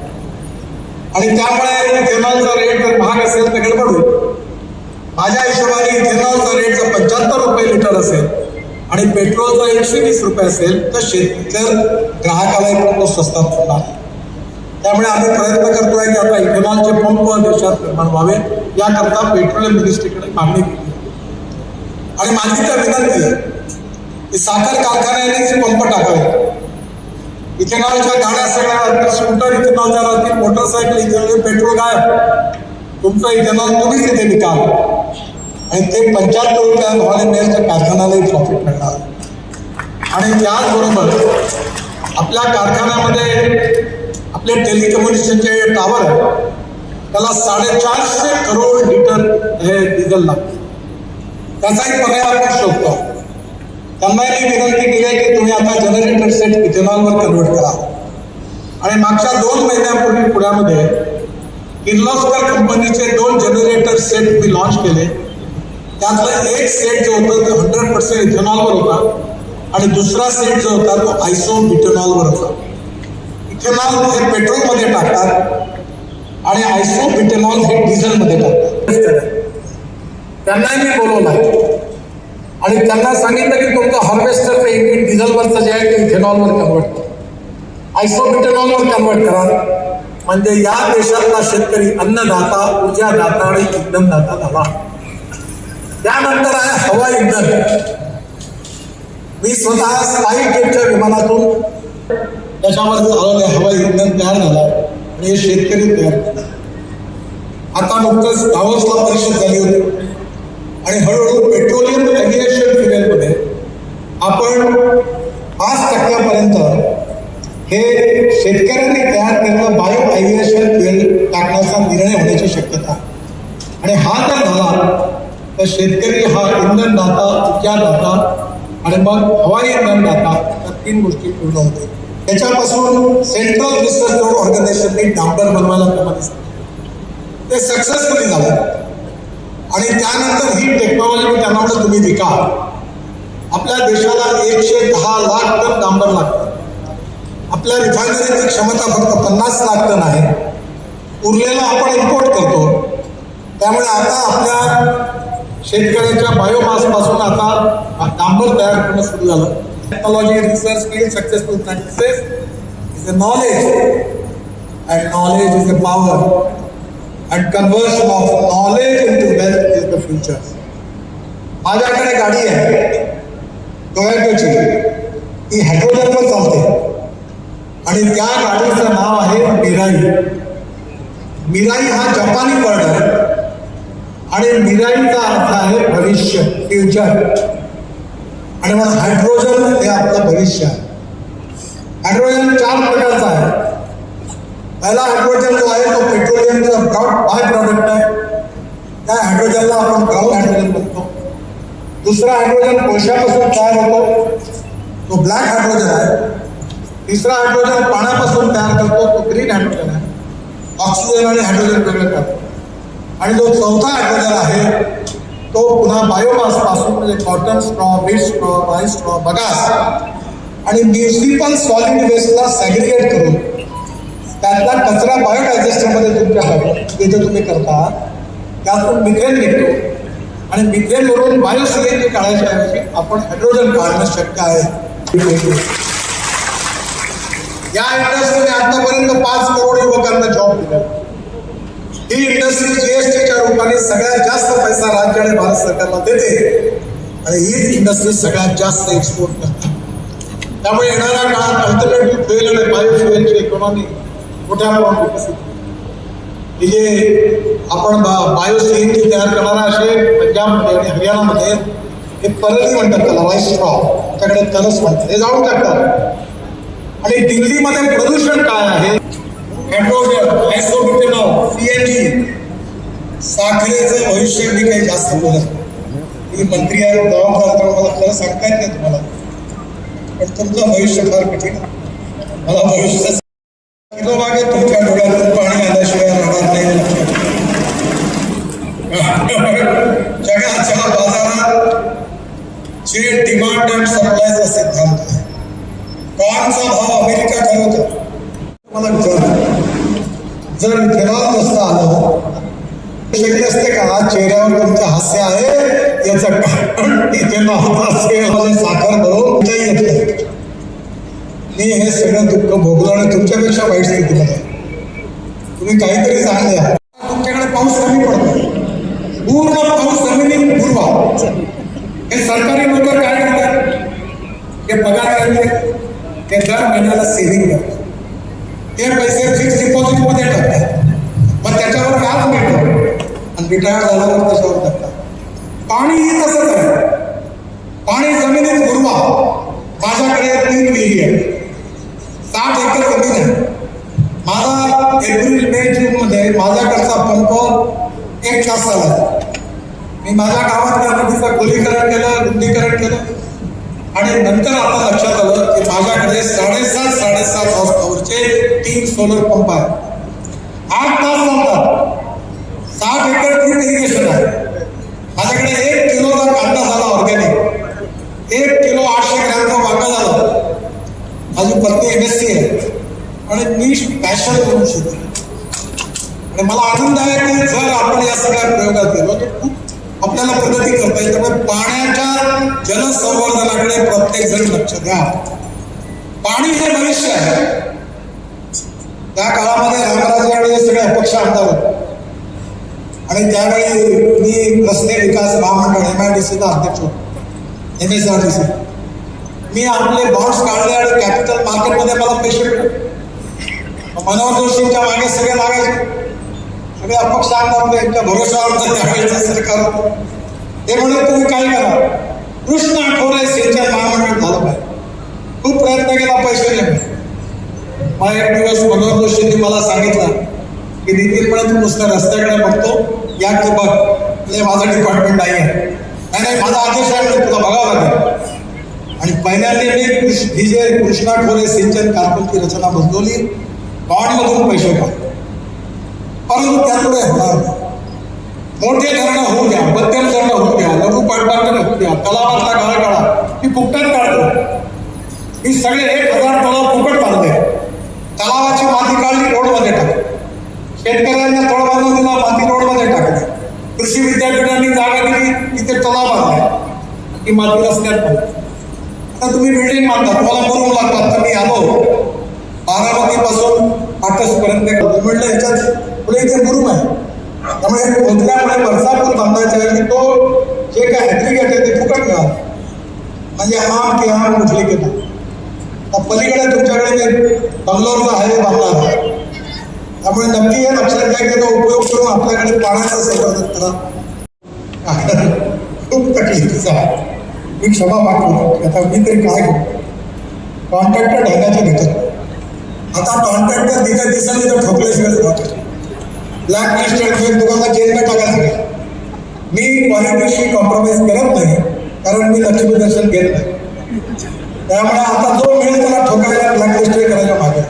आणि त्यामुळे इथेनॉलचा रेट जर महाग असेल तर गडबड होईल. माझ्या हिशोबाने इथेनॉलचा रेट जर 75 रुपये लिटर असेल आणि पेट्रोलचा 120 रुपये असेल तर ग्राहकाला तो स्वस्तात पडणार. त्यामुळे आम्ही प्रयत्न करतोय की आता इथेनॉलचे पंप देशात निर्माण व्हावे याकरता पेट्रोलियम मिनिस्ट्रीकडे मागणी केली. आणि माझी तर विनंती आहे की साखर कारखान्यांनीच पंप टाकावे. इथेनॉलच्या गाड्या सगळ्या स्कूटर इथेनॉलच्या राहतील, मोटरसायकल इथेनॉल, पेट्रोल काय तुमचं इथेनॉल तुम्हीच इथे विकाल आणि ते 75 रुपया भावाने मिळेल तर कारखान्यालाही प्रॉफिट मिळणार. आणि त्याचबरोबर आपल्या कारखान्यामध्ये आपले टेलिकम्युनिकेशनचे टावर आहे त्याला 450 करोड लिटर हे डिझेल लागतं. त्याचाही पर्याय आपण शोधतो. त्यांना मी विनंती केली आहे की तुम्ही आता जनरेटर सेट इथेनॉलवर कन्वर्ट करा. आणि मागच्या 2 महिन्यापूर्वी पुण्यामध्ये किर्लोस्कर कंपनीचे 2 जनरेटर सेट मी लॉन्च केले. त्यातलं एक सेट जो होता तो 100% इथेनॉलवर होता आणि दुसरा सेट जो होता तो आयसो बिटेनॉलवर होता. इथेनॉल हे पेट्रोलमध्ये टाकतात आणि आयसो बिटेनॉल हे डिझेलमध्ये टाकतात. त्यांनाही मी बोलवलं आणि त्यांना सांगितलं की तुमचं हार्वेस्टरचं इंजिन डिझेलवरचं जे आहे ते इथेनॉलवर कन्वर्ट करा, आयसो बिटेनॉलवर कन्वर्ट करा. म्हणजे या देशातला शेतकरी अन्नदाता, ऊर्जादाता आणि इंधनदाता झाला. त्यानंतर आहे हवा इंधन. मी स्वतः स्पाईसजेटच्या विमानातून त्याच्यावर चालवलं हवाई इंधन तयार झाला आणि हे शेतकरी तयार केलं. आता नुकतंच दावोसला परिषद झाली होती आणि हळूहळू पेट्रोलियम एव्हिएशन फ्युएलमध्ये आपण 5% हे शेतकऱ्यांनी तयार केलेलं बायो एव्हिएशन फ्युएल टाकण्याचा निर्णय होण्याची शक्यता. आणि हा जर झाला तर शेतकरी हा इंधनदाता, ऊर्जादाता आणि मग हवाई इंधनदाता या 3 गोष्टी पूर्ण होते. त्याच्यापासून सेंट्रल रिसर्च ऑर्गनायझेशनने डांबर बनवायला प्रमाणे ते सक्सेसफुली झालं. आणि त्यानंतर ही टेक्नॉलॉजी मी त्यांना म्हटलं तुम्ही विका. आपल्या देशाला 110 लाख टन डांबर लागतं. आपल्या रिफायनरीची क्षमता फक्त 50 लाख टन आहे. उरलेला आपण इम्पोर्ट करतो. त्यामुळे आता आपल्या शेतकऱ्याच्या बायोमासपासून आता डांबर तयार करणं सुरू झालं. Technology research field successful practices is a knowledge and knowledge is a power and conversion of knowledge into wealth is the future. माझ्याकडे गाडी आहे टोयोटाची, ती हायड्रोजनवर चालते आणि त्या गाडीचं नाव आहे मिराई. मिराई हा जपानी वर्ड आहे आणि मिराईचा अर्थ आहे भविष्य, फ्युचर. आणि म्हणून हायड्रोजन हे आपलं भविष्य आहे. हायड्रोजन 4 प्रकारचा आहे. पहिला हायड्रोजन जो आहे तो पेट्रोलियमचा बाय प्रॉडक्ट आहे. त्या हायड्रोजनला आपण ब्राऊन हायड्रोजन म्हणतो. दुसरा हायड्रोजन कोळशापासून तयार होतो, तो ब्लॅक हायड्रोजन आहे. तिसरा हायड्रोजन पाण्यापासून तयार करतो, तो ग्रीन हायड्रोजन आहे. ऑक्सिजन आणि हायड्रोजन वेगळं करतो. आणि जो चौथा हायड्रोजन आहे तो पुन्हा बायोमास पासून म्हणजे cotton straw, wheat straw, rice straw, bagasse आणि म्युनिसिपल सॉलिड वेस्टला सॅग्रिगेट करून त्यातला कचरा बायोडायजेस्टरमध्ये तुमच्या जिथे तुम्ही करता त्यातून मिथेन निघतो. आणि मिथेनवरून बायो CNG काढायच्या ऐवजी आपण हायड्रोजन काढणं शक्य आहे. या इंडस्ट्रीने आतापर्यंत 5 करोड युवकांना जॉब दिला. ही इंडस्ट्री GSTच्या रूपाने सगळ्यात जास्त पैसा राज्य आणि भारत सरकारला देते आणि हीच इंडस्ट्री सगळ्यात जास्त एक्सपोर्ट करते. त्यामुळे येणाऱ्या काळात अल्टरनेटिव्ह फ्युएल आणि बायोफ्युएलची इकॉनॉमी मोठ्या प्रमाणात विकसित होईल. हे जे आपण बायो CNG तयार करणारा असे पंजाबमध्ये आणि हरियाणामध्ये हे परली म्हणतात त्याला, राईस स्ट्रॉ, त्याच्याकडे तरस म्हणतात, हे जाळून टाकतात. आणि दिल्लीमध्ये प्रदूषण काय आहे? हायड्रोजन, आयसोब्युटेनॉल, CNG, साखरेचं भविष्य मी काही जास्त बोलत. मी मंत्री आहे, जबाबदार, तर मला खरं सांगता येत नाही तुम्हाला, पण तुमचं भविष्य फार कठीण आहे. मला भविष्य मागे तुमच्या डोळ्यातून पाणी आल्याशिवाय राहणार नाही. जगाच्या बाजारात जे डिमांड अँड सप्लायचा सिद्धांत आहे. कॉर्नचा भाव अमेरिका ठरवतो. मला जर इथेनॉल नसतं आलं शक्य असते का? चेहऱ्यावर तुमचं हास्य आहे याचं कारण इथेनॉल असेल, साखर भरून येत. मी हे सगळं दुःख भोगलं आणि तुमच्यापेक्षा वाईट स्थितीमध्ये. तुम्ही काहीतरी सांगा. तुमच्याकडे पाऊस कमी पडतो, पूर्ण पाऊस जमिनीत पुरवा. हे सरकारी नोकर काय करतात? हे पगार करते, ते दर महिन्याला सेव्हिंग करतात. ते पैसे फिक्स डिपॉझिटमध्ये टाकतात, मग त्याच्यावर व्याज मिळतो आणि रिटायर झाल्यावर त्याच्यावर टाकतात. पाणीही तसंच आहे. पाणी जमिनीत पुरवा. माझ्याकडे 3 विहिरी आहेत, 60 एकर जमीन आहे. माझा एप्रिल मे जूनमध्ये माझ्याकडचा पंप 1 तास झाला. मी माझ्या गावातल्या नदीचं खोलीकरण केलं, रुंदीकरण केलं आणि नंतर आता लक्षात आलं की माझ्याकडे 7.5 हॉर्स पॉवरचे 3 सोलर पंप आहेत. 8 तास चालतात. 60 एकर ड्रीप इरिगेशन आहे. माझ्याकडे 1 किलोचा कांदा झाला ऑर्गॅनिक, 1 किलो 800 ग्रॅमचा वांगा झाला. माझी पत्नी MSc आहे आणि मी पॅशन करून शिकतो. आणि मला आनंद आहे की जर आपण या सगळ्या प्रयोगात गेलो तर खूप आपल्याला प्रगती करता येईल. त्यामुळे पाण्याच्या जलसंवर्धनाकडे प्रत्येक जण लक्ष द्या. पाणी हे भविष्य आहे. त्या काळामध्ये रामराजे आणि हे सगळे अपक्ष आमदार होते आणि त्यावेळी मी रस्ते विकास महामंडळ MIDCचा अध्यक्ष होतो, MSRDC. मी आपले बॉन्ड्स काढले आणि कॅपिटल मार्केटमध्ये मला पैसे मिळाले. मनोहर जोशींच्या मागे सगळे लागायचे. सगळे अपक्ष आमदार यांच्या भरोशावर त्यावेळेचं सरकार होतं. ते म्हणून तुम्ही काय करा, कृष्णा खोरे सिंचन महामंडळ झालं पाहिजे. खूप प्रयत्न केला, पैसे नाही. मग एक दिवस मनोहर जोशींनी मला सांगितलं की नितीन म्हणे तू नुसतं रस्त्याकडे बघतो, या की बघ, म्हणजे माझं डिपार्टमेंट नाही आहे. नाही, माझा आदेश आहे, तुला बघावं लागेल. आणि पहिल्यांदा मी ही जे कृष्णा खोरे सिंचन कारखान्याची रचना बदलवली, बॉन्डमधून पैसे काढले. परंतु त्यामुळे होणार नाही. मोठे धरणं होऊ द्या, मध्यम धरणं होऊ द्या, लघु पाटबंधारे होऊ द्या, तलावातला गाळा काढा, ती फुकटात काढतो. मी सगळे 1000 तलाव फुकट बांधले. तलावाची माती काढली, रोडमध्ये टाकली. शेतकऱ्यांना तळ बांधून दिला, माती रोडमध्ये टाकली. कृषी विद्यापीठांनी जागा दिली, तिथे तलाव बांधला, ती माती रस्त्यात पडली. आता तुम्ही बिल्डिंग बांधता, तुम्हाला मुरुम लागतात. तर मी आलो बारामतीपासून पाटसपर्यंत म्हणलं याच्यात पुढे इथे मुरुम आहे, त्यामुळे पोचल्यामुळे वरचा पूल बांधायचा आहे की तो जे काय ॲग्रिगेट आहे ते फुकट मिळालं, म्हणजे आम की आम कुठली की नाही. पलीकडे तुमच्याकडे मी बंगलोरचा हायवे बांधणार आहे, त्यामुळे नक्की हे लक्षात घ्या की तो उपयोग करून आपल्याकडे पाण्याचं संवर्धन करा. खूप तकलीफीचा आहे, मी क्षमा मागतो. आता मी तरी काय करू, कॉन्ट्रॅक्टर ढंगाचे भेटत. आता कॉन्ट्रॅक्टर तिथे दिसेल तिथं ठोकल्याशिवाय ब्लॅक लिस्टेड तुम्हाला जेलला टाकायचं. मी क्वालिटीशी कॉम्प्रोमाइज करत नाही, कारण मी लक्ष्मी दर्शन घेत नाही. त्यामुळे आता जो मिळेल त्याला ठोकायला ब्लॅक लिस्टेड करायला मागे.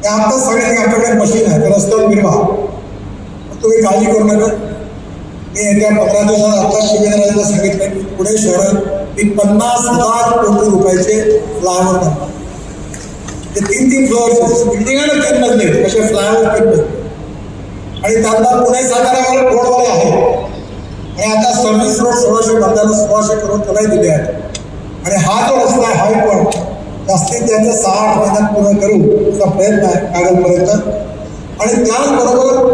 ते आता सगळे आपल्याकडे मशीन आहे, रस्त्यावर फिरवा, तुम्ही काळजी करू नका. मी येत्या 15 दिवसात आता शिवेंद्रराजेला सांगितलं की पुणे शहरात मी 50,000 कोटी रुपयाचे फ्लायओव्हर बनवतो. ते 3-3 फ्लोअर्स बिल्डिंगाला 3 मजले, कसे फ्लायओव्हर 3 मजले. आणि त्यातला पुणे साताऱ्यावर रोडवाले आहे. आणि आता सर्व्हिस रोड 1600 बांधायला 1600 करोड त्यालाही दिले आहेत. आणि हा जो रस्ता आहे हा पण जास्तीत जास्त 6-8 महिन्यात पूर्ण करू असा प्रयत्न आहे कागलपर्यंत. आणि त्याचबरोबर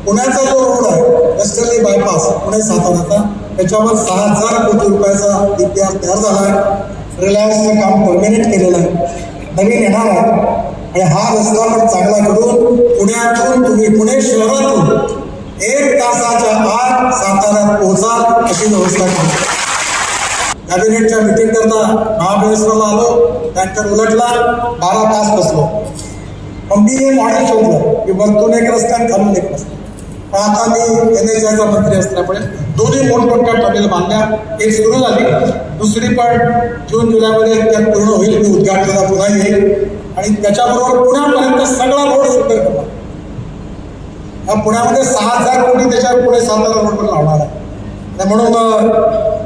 पुण्याचा जो रोड आहे वेस्टर्ली बायपास पुणे साताराचा, त्याच्यावर 6000 कोटी रुपयाचा DPR तयार झाला आहे. रिलायन्सचं काम टर्मिनेट केलेलं आहे, नवीन येणार आहे. आणि हा रस्ता पण चांगला करून पुण्यातून तुम्ही पुणे शहरातून 1 तासाच्या आत साताऱ्यात पोहोचाल अशी व्यवस्था करू. कॅबिनेटच्या मिटिंग करता महाबळेश्वरला आलो, टँकर उलटला, 12 तास बसलो. पण मी हे मॉडेल शोधलं की वरतून एक रस्ता आणि खालून एक रस्ता. पण आता मी NHAIचा मंत्री असल्यामुळे दोन्ही मोठमोठ्या टनेल बांधल्या. एक सुरू झाली, दुसरी पण जून-जुलैमध्ये त्यात पूर्ण होईल. मी उद्घाटनाला पुन्हा येईल आणि त्याच्याबरोबर पुण्यापर्यंत सगळा रोड सुंदर करणार. या पुण्यामध्ये 6000 कोटी त्याच्यावर पुणे सातारा रोडवर लावणार आहे. म्हणून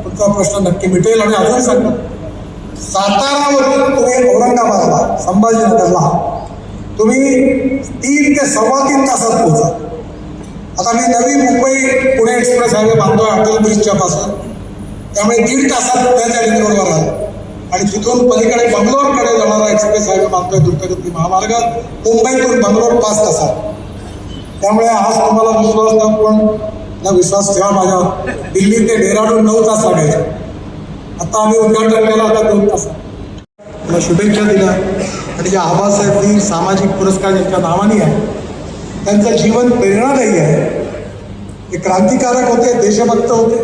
तुमचा प्रश्न नक्की मिटेल. आणि अजून सांगतो, सातारावरून तुम्ही औरंगाबादला, संभाजीनगरला तुम्ही 3 ते 3.25 तासात पोहोचा. आता मी नवी मुंबई पुणे एक्सप्रेस हायवे बांधतोय अटल ब्रिजच्या पासून, त्यामुळे 1.5 तासात पुण्याच्या रिंग रोडवर आहे. आणि तिथून पलीकडे बंगलोरकडे जाणारा एक्सप्रेस हायवे बांधतोय द्रुतगती महामार्ग, मुंबईतून बंगलोर 5 तासात. त्यामुळे आज तुम्हाला विश्वास न पण ना विश्वास ठेवा माझ्यावर. दिल्ली ते डेहराडून 9 तास लागायचे, आता आम्ही उद्घाटन केलं आता 2 तासात. मला शुभेच्छा दिल्या. आणि जे आबासाहेब सामाजिक पुरस्कार ज्यांच्या नावाने आहे त्यांचं जीवन प्रेरणादायी आहे. ते क्रांतिकारक होते, देशभक्त होते,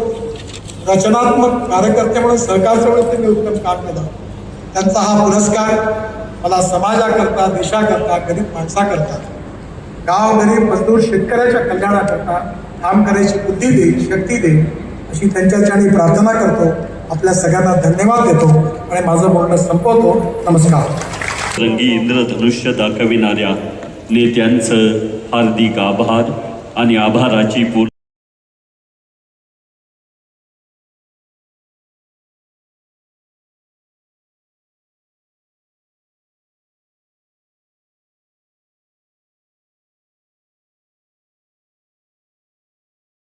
रचनात्मक कार्यकर्ते म्हणून सरकारजवळ त्यांनी उत्तम काम केलं. त्यांचा हा पुरस्कार मला समाजाकरता, देशाकरता, गरीब माणसाकरता, गाव गरीब मजदूर शेतकऱ्याच्या कल्याणाकरता काम करायची बुद्धी देईल, शक्ती देईल अशी त्यांच्यासाठी प्रार्थना करतो. आपल्या सगळ्यांना धन्यवाद देतो आणि माझं बोलणं संपवतो. नमस्कार. रंगी इंद्रधनुष्य दाखविणाऱ्या नेत्यांचं हार्दिक आभार आणि आभाराची